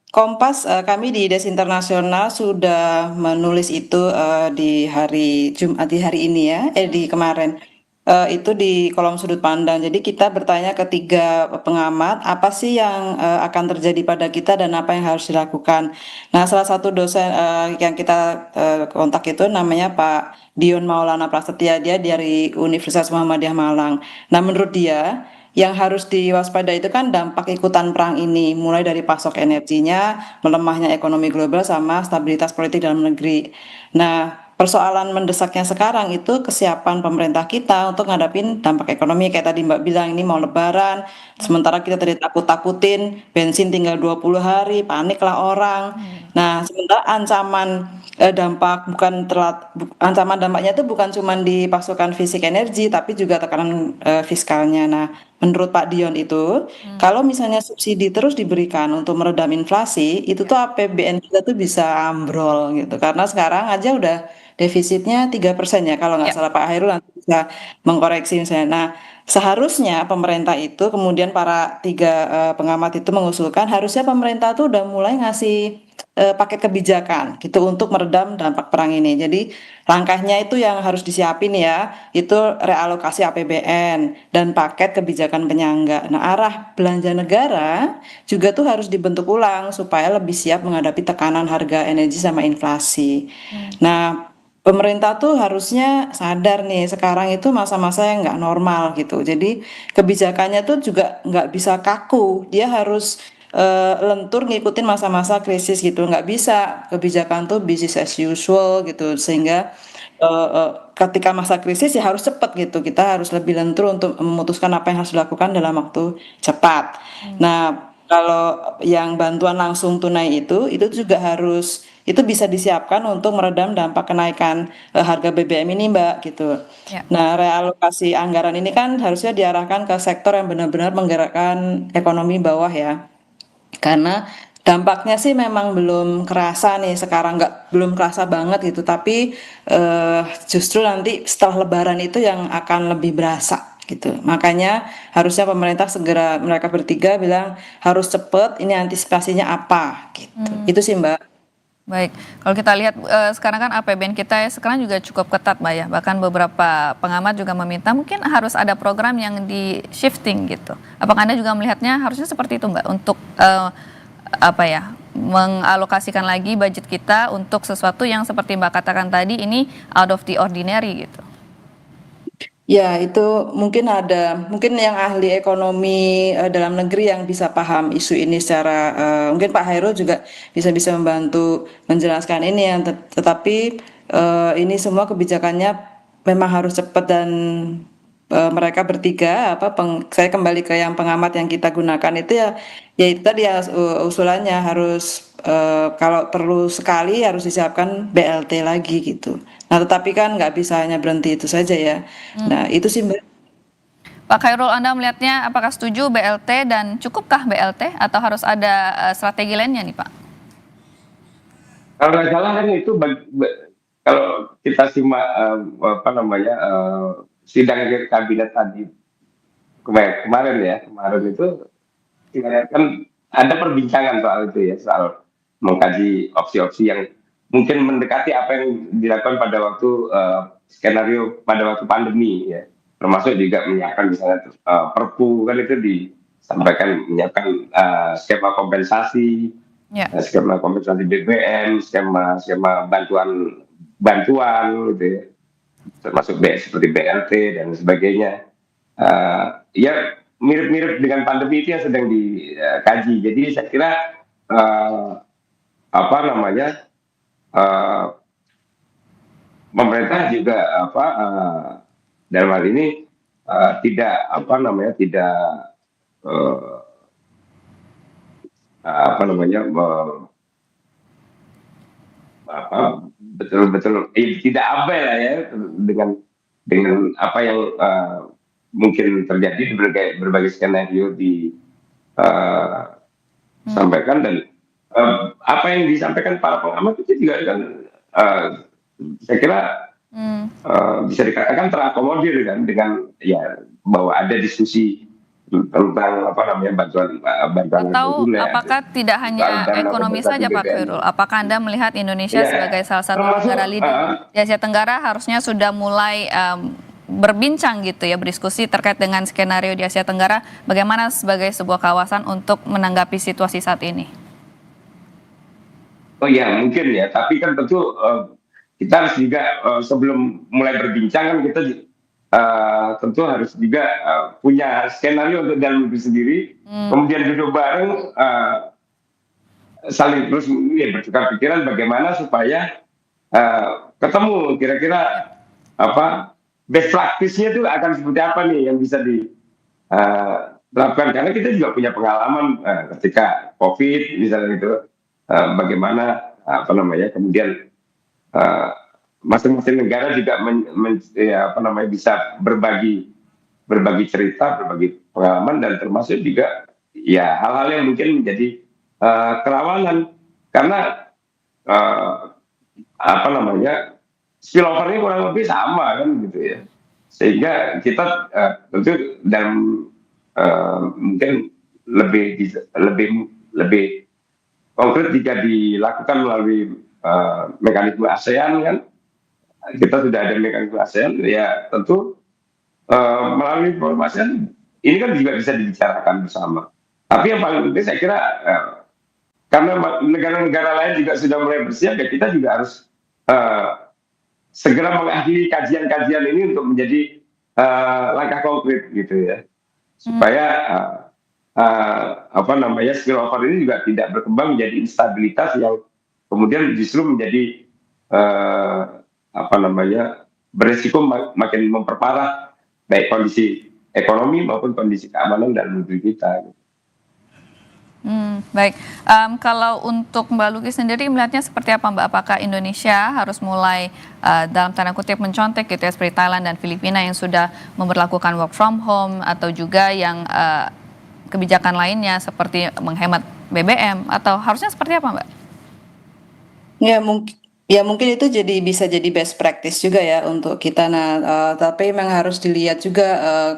Speaker 2: Kompas kami di Des Internasional sudah menulis itu di hari Jumat di hari ini ya, di kemarin. Itu di kolom sudut pandang. Jadi kita bertanya ke 3 pengamat, apa sih yang akan terjadi pada kita dan apa yang harus dilakukan. Nah, salah satu dosen yang kita kontak itu namanya Pak Dion Maulana Prasetya, dia dari Universitas Muhammadiyah Malang. Nah, menurut dia yang harus diwaspadai itu kan dampak ikutan perang ini, mulai dari pasok energinya, melemahnya ekonomi global, sama stabilitas politik dalam negeri. Nah, persoalan mendesaknya sekarang itu kesiapan pemerintah kita untuk ngadapin dampak ekonomi. Kayak tadi Mbak bilang, ini mau lebaran, sementara kita tadi takut-takutin, bensin tinggal 20 hari, paniklah orang. Nah, sementara ancaman dampak bukan ancaman dampaknya itu bukan cuma di pasokan fisik energi, tapi juga tekanan fiskalnya. Nah, menurut Pak Dion itu, kalau misalnya subsidi terus diberikan untuk meredam inflasi, itu tuh APBN kita tuh bisa ambrol gitu. Karena sekarang aja udah defisitnya 3% ya, kalau nggak
Speaker 1: Ya.
Speaker 2: salah Pak Hairul nanti bisa mengkoreksi misalnya. Nah, seharusnya pemerintah itu, kemudian para 3 pengamat itu mengusulkan, harusnya pemerintah tuh udah mulai ngasih paket kebijakan gitu untuk meredam dampak perang ini. Jadi langkahnya itu yang harus disiapin ya, itu realokasi APBN dan paket kebijakan penyangga. Nah, arah belanja negara juga tuh harus dibentuk ulang supaya lebih siap menghadapi tekanan harga energi sama inflasi. Nah, pemerintah tuh harusnya sadar nih sekarang itu masa-masa yang nggak normal gitu. Jadi kebijakannya tuh juga nggak bisa kaku. Dia harus lentur ngikutin masa-masa krisis gitu. Nggak bisa kebijakan tuh business as usual gitu. Sehingga ketika masa krisis ya harus cepat gitu. Kita harus lebih lentur untuk memutuskan apa yang harus dilakukan dalam waktu cepat. Nah, kalau yang bantuan langsung tunai itu juga harus itu bisa disiapkan untuk meredam dampak kenaikan harga BBM ini Mbak gitu.
Speaker 1: Ya.
Speaker 2: Nah, realokasi anggaran ini kan harusnya diarahkan ke sektor yang benar-benar menggerakkan ekonomi bawah ya. Karena dampaknya sih memang belum kerasa nih sekarang belum kerasa banget gitu tapi justru nanti setelah Lebaran itu yang akan lebih berasa gitu. Makanya harusnya pemerintah segera mereka bertiga bilang harus cepet ini antisipasinya apa gitu. Itu sih Mbak.
Speaker 1: Baik, kalau kita lihat sekarang kan APBN kita ya sekarang juga cukup ketat, Mbak ya. Bahkan beberapa pengamat juga meminta mungkin harus ada program yang di shifting gitu. Apakah Anda juga melihatnya harusnya seperti itu, Mbak, untuk apa ya, mengalokasikan lagi budget kita untuk sesuatu yang seperti Mbak katakan tadi ini out of the ordinary gitu.
Speaker 2: Ya, itu mungkin yang ahli ekonomi dalam negeri yang bisa paham isu ini secara, mungkin Pak Hairul juga bisa membantu menjelaskan ini ya, tetapi ini semua kebijakannya memang harus cepat dan mereka bertiga saya kembali ke yang pengamat yang kita gunakan itu ya itu tadi ya usulannya harus kalau perlu sekali harus disiapkan BLT lagi gitu. Nah, tetapi kan nggak bisa hanya berhenti itu saja ya. Nah, itu sih Mbak.
Speaker 1: Pak Khairul, Anda melihatnya apakah setuju BLT dan cukupkah BLT atau harus ada strategi lainnya nih Pak?
Speaker 3: Kalau nggak salah kan itu kalau kita simak apa namanya sidang kabinet tadi kemarin itu kan ada perbincangan soal itu ya, soal mengkaji opsi-opsi yang mungkin mendekati apa yang dilakukan pada waktu skenario pada waktu pandemi ya, termasuk juga menyiapkan misalnya Perpu kan itu disampaikan menyiapkan
Speaker 1: Ya.
Speaker 3: skema kompensasi BBM, skema bantuan gitu ya, termasuk seperti BLT dan sebagainya. Ya mirip-mirip dengan pandemi itu yang sedang dikaji. Jadi saya kira apa namanya pemerintah juga dalam hal ini tidak tidak betul-betul tidak abai lah ya dengan apa yang mungkin terjadi di berbagai skenario disampaikan, dan apa yang disampaikan para pengamat itu juga kan saya kira bisa dikatakan terakomodir kan, dengan ya bahwa ada diskusi tentang bantuan
Speaker 1: Atau
Speaker 3: reguler,
Speaker 1: apakah tidak hanya ekonomi saja Pak Khairul? Apakah Anda melihat Indonesia sebagai salah satu negara leader di Asia Tenggara harusnya sudah mulai berbincang gitu ya, berdiskusi terkait dengan skenario di Asia Tenggara, bagaimana sebagai sebuah kawasan untuk menanggapi situasi saat ini?
Speaker 3: Oh ya mungkin ya, tapi kan tentu kita harus juga sebelum mulai berbincang kan kita tentu harus juga punya skenario untuk dalam negeri sendiri, kemudian duduk bareng saling terus bertukar pikiran bagaimana supaya ketemu kira-kira best practice-nya itu akan seperti apa nih yang bisa diterapkan, karena kita juga punya pengalaman ketika COVID misalnya itu, bagaimana kemudian masing-masing negara juga bisa berbagi cerita, berbagi pengalaman, dan termasuk juga ya hal-hal yang mungkin menjadi kerawanan, karena spillover-nya kurang lebih sama kan gitu ya, sehingga kita tentu dalam mungkin lebih konkret jika dilakukan melalui mekanisme ASEAN kan. Kita sudah ada mekanisme ASEAN, ya tentu melalui forum ASEAN ini kan juga bisa dibicarakan bersama. Tapi yang paling penting saya kira karena negara-negara lain juga sudah mulai bersiap, ya kita juga harus segera mengakhiri kajian-kajian ini untuk menjadi langkah konkret gitu ya, supaya spillover ini juga tidak berkembang menjadi instabilitas yang kemudian justru menjadi beresiko makin memperparah baik kondisi ekonomi maupun kondisi keamanan dalam negeri kita.
Speaker 1: Baik, kalau untuk Mbak Luki sendiri melihatnya seperti apa Mbak? Apakah Indonesia harus mulai dalam tanda kutip mencontek gitu ya, seperti Thailand dan Filipina yang sudah memberlakukan work from home, atau juga yang kebijakan lainnya seperti menghemat BBM, atau harusnya seperti apa Mbak?
Speaker 2: Ya mungkin itu bisa jadi best practice juga ya untuk kita. Nah, tapi memang harus dilihat juga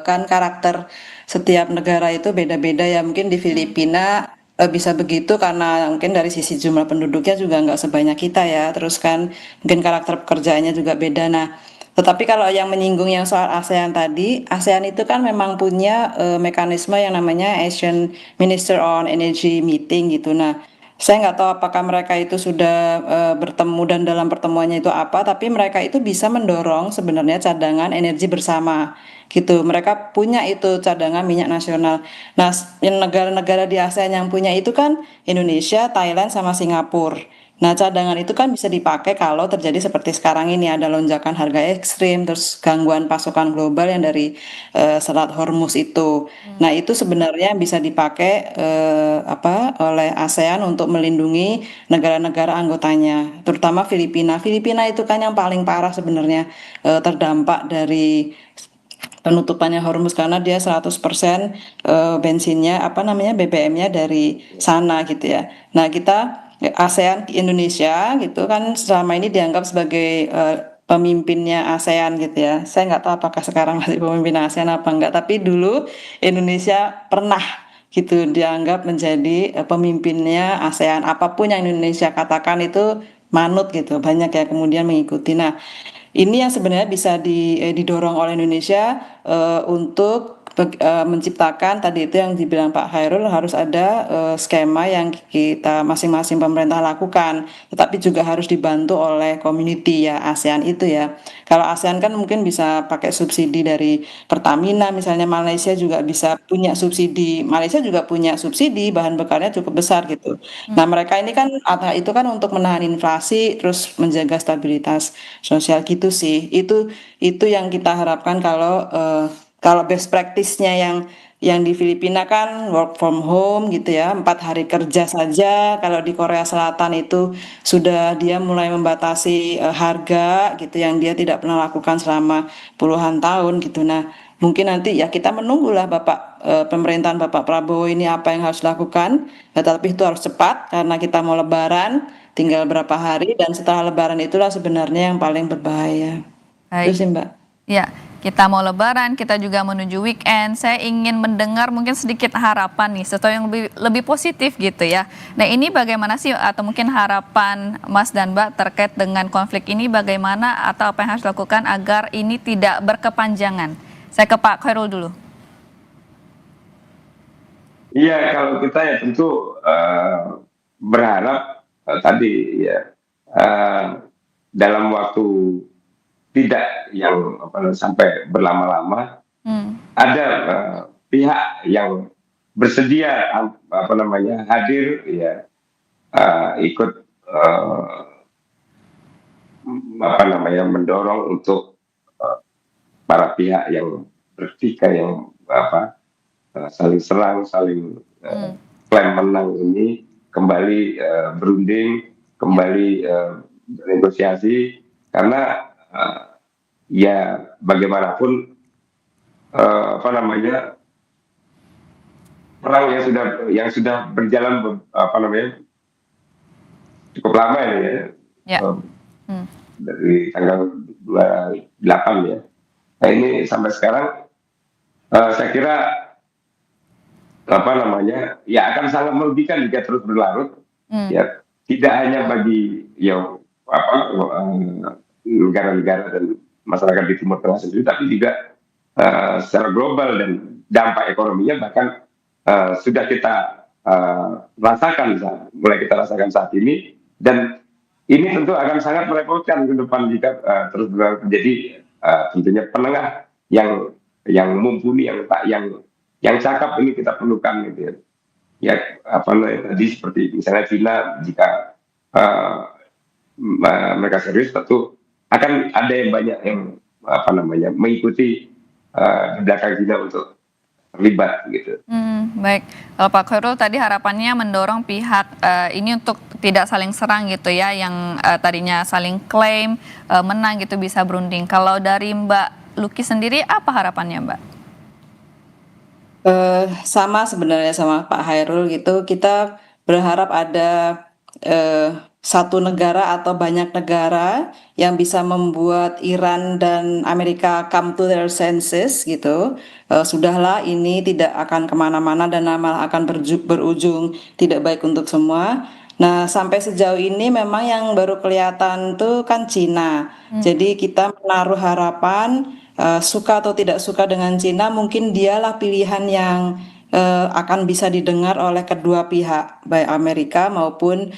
Speaker 2: kan karakter setiap negara itu beda-beda ya. Mungkin di Filipina bisa begitu karena mungkin dari sisi jumlah penduduknya juga nggak sebanyak kita ya. Terus kan mungkin karakter pekerjaannya juga beda. Nah, tetapi kalau yang menyinggung yang soal ASEAN tadi, ASEAN itu kan memang punya mekanisme yang namanya Asian Minister on Energy Meeting gitu. Nah, saya nggak tahu apakah mereka itu sudah bertemu dan dalam pertemuannya itu apa, tapi mereka itu bisa mendorong sebenarnya cadangan energi bersama gitu. Mereka punya itu cadangan minyak nasional. Nah, negara-negara di ASEAN yang punya itu kan Indonesia, Thailand, sama Singapura. Nah, cadangan itu kan bisa dipakai kalau terjadi seperti sekarang ini ada lonjakan harga ekstrim, terus gangguan pasokan global yang dari Selat Hormuz itu. Nah, itu sebenarnya bisa dipakai oleh ASEAN untuk melindungi negara-negara anggotanya, terutama Filipina. Filipina itu kan yang paling parah sebenarnya terdampak dari penutupannya Hormuz karena dia 100% bensinnya BBM-nya dari sana gitu ya. Nah, kita ASEAN Indonesia gitu kan selama ini dianggap sebagai pemimpinnya ASEAN gitu ya. Saya nggak tahu apakah sekarang masih pemimpin ASEAN apa enggak, tapi dulu Indonesia pernah gitu dianggap menjadi pemimpinnya ASEAN. Apapun yang Indonesia katakan itu manut gitu. Banyak yang kemudian mengikuti. Nah, ini yang sebenarnya bisa didorong oleh Indonesia untuk menciptakan tadi itu yang dibilang Pak Khairul, harus ada skema yang kita masing-masing pemerintah lakukan, tetapi juga harus dibantu oleh community ya ASEAN itu ya. Kalau ASEAN kan mungkin bisa pakai subsidi dari Pertamina, misalnya Malaysia juga bisa punya subsidi, Malaysia juga punya subsidi bahan bakarnya cukup besar gitu. Nah, mereka ini kan itu kan untuk menahan inflasi terus menjaga stabilitas sosial gitu sih. Itu yang kita harapkan kalau best practice-nya yang di Filipina kan work from home gitu ya, 4 hari kerja saja. Kalau di Korea Selatan itu sudah dia mulai membatasi harga gitu yang dia tidak pernah lakukan selama puluhan tahun gitu. Nah, mungkin nanti ya kita menunggulah pemerintahan Bapak Prabowo ini apa yang harus dilakukan, tetapi itu harus cepat karena kita mau Lebaran, tinggal berapa hari dan setelah Lebaran itulah sebenarnya yang paling berbahaya. Itu
Speaker 1: Baik.
Speaker 2: sih Mbak.
Speaker 1: Ya, kita mau Lebaran, kita juga menuju weekend. Saya ingin mendengar mungkin sedikit harapan nih, sesuatu yang lebih positif gitu ya. Nah, ini bagaimana sih atau mungkin harapan Mas dan Mbak terkait dengan konflik ini bagaimana atau apa yang harus dilakukan agar ini tidak berkepanjangan? Saya ke Pak Khairul dulu.
Speaker 3: Iya, kalau kita ya tentu berharap tadi ya eh, dalam waktu tidak yang sampai berlama-lama
Speaker 1: Hmm,
Speaker 3: ada pihak yang bersedia hadir ya ikut mendorong untuk eh, para pihak yang bertikai yang saling serang, saling
Speaker 1: hmm,
Speaker 3: klaim menang ini kembali berunding,
Speaker 1: ya,
Speaker 3: kembali bernegosiasi karena ya bagaimanapun perang yang sudah berjalan cukup lama ini ya
Speaker 1: ya,
Speaker 3: eh,
Speaker 1: hmm,
Speaker 3: dari tanggal 28 ya. Nah ini sampai sekarang saya kira ya akan sangat merugikan jika terus berlarut
Speaker 1: hmm,
Speaker 3: ya tidak hanya bagi negara-negara dan masyarakat di Timur Tengah sendiri tapi juga secara global dan dampak ekonominya bahkan sudah kita mulai kita rasakan saat ini dan ini tentu akan sangat merepotkan ke depan jika terus berlarut. Jadi tentunya penengah yang mumpuni yang cakap ini kita perlukan gitu ya. Ya tadi seperti misalnya China jika uh, mereka serius tentu akan ada yang banyak yang mengikuti di belakang China untuk terlibat gitu.
Speaker 1: baik. Kalau Pak Khairul tadi harapannya mendorong pihak ini untuk tidak saling serang gitu ya, yang tadinya saling klaim menang gitu bisa berunding. Kalau dari Mbak Luki sendiri apa harapannya Mbak?
Speaker 2: Sama sebenarnya sama Pak Hairul gitu, kita berharap ada satu negara atau banyak negara yang bisa membuat Iran dan Amerika come to their senses gitu. Sudahlah ini tidak akan kemana-mana dan malah akan berujung tidak baik untuk semua. Nah, sampai sejauh ini memang yang baru kelihatan tuh kan Cina. Jadi kita menaruh harapan suka atau tidak suka dengan Cina, mungkin dialah pilihan yang akan bisa didengar oleh kedua pihak, baik Amerika maupun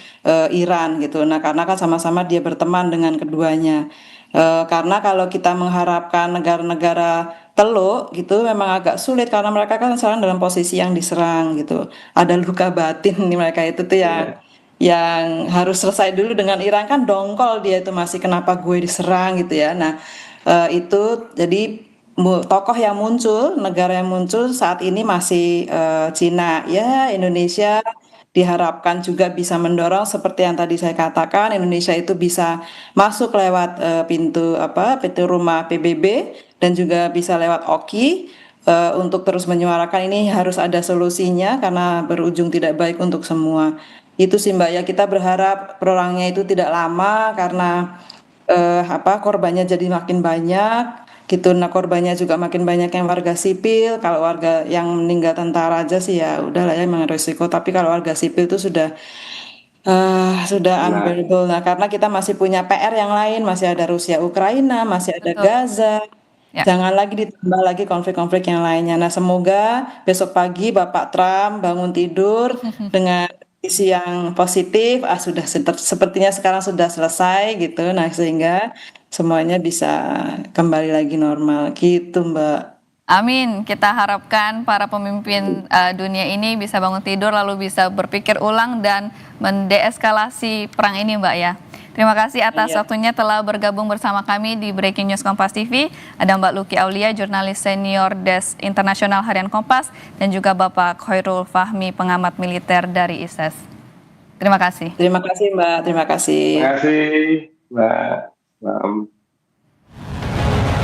Speaker 2: Iran gitu. Nah, karena kan sama-sama dia berteman dengan keduanya. Karena kalau kita mengharapkan negara-negara teluk gitu memang agak sulit karena mereka kan sekarang dalam posisi yang diserang gitu. Ada luka batin nih mereka itu tuh
Speaker 3: Ya,
Speaker 2: yang harus selesai dulu dengan Iran kan dongkol dia itu masih kenapa gue diserang gitu ya. Nah, itu jadi tokoh yang muncul, negara yang muncul saat ini masih Cina. Ya, Indonesia diharapkan juga bisa mendorong seperti yang tadi saya katakan, Indonesia itu bisa masuk lewat pintu rumah PBB dan juga bisa lewat OKI untuk terus menyuarakan ini harus ada solusinya karena berujung tidak baik untuk semua. Itu sih Mbak ya kita berharap perangnya itu tidak lama karena korbannya jadi makin banyak gitu. Nah, korbannya juga makin banyak yang warga sipil. Kalau warga yang meninggal tentara aja sih ya udahlah ya memang risiko. Tapi kalau warga sipil itu sudah
Speaker 3: Benar.
Speaker 2: unbearable. Nah, karena kita masih punya PR yang lain, masih ada Rusia Ukraina, masih ada
Speaker 1: Betul.
Speaker 2: Gaza.
Speaker 1: Ya.
Speaker 2: Jangan lagi ditambah lagi konflik-konflik yang lainnya. Nah, semoga besok pagi Bapak Trump bangun tidur dengan visi yang positif. Sudah sepertinya sekarang sudah selesai gitu. Nah, sehingga semuanya bisa kembali lagi normal gitu, Mbak.
Speaker 1: Amin. Kita harapkan para pemimpin dunia ini bisa bangun tidur lalu bisa berpikir ulang dan mendeeskalasi perang ini, Mbak ya. Terima kasih atas
Speaker 2: Iya.
Speaker 1: waktunya telah bergabung bersama kami di Breaking News Kompas TV. Ada Mbak Luki Aulia, jurnalis senior Desk Internasional Harian Kompas, dan juga Bapak Khairul Fahmi, pengamat militer dari ISES. Terima kasih.
Speaker 2: Terima kasih, Mbak. Terima kasih.
Speaker 3: Terima kasih, Mbak.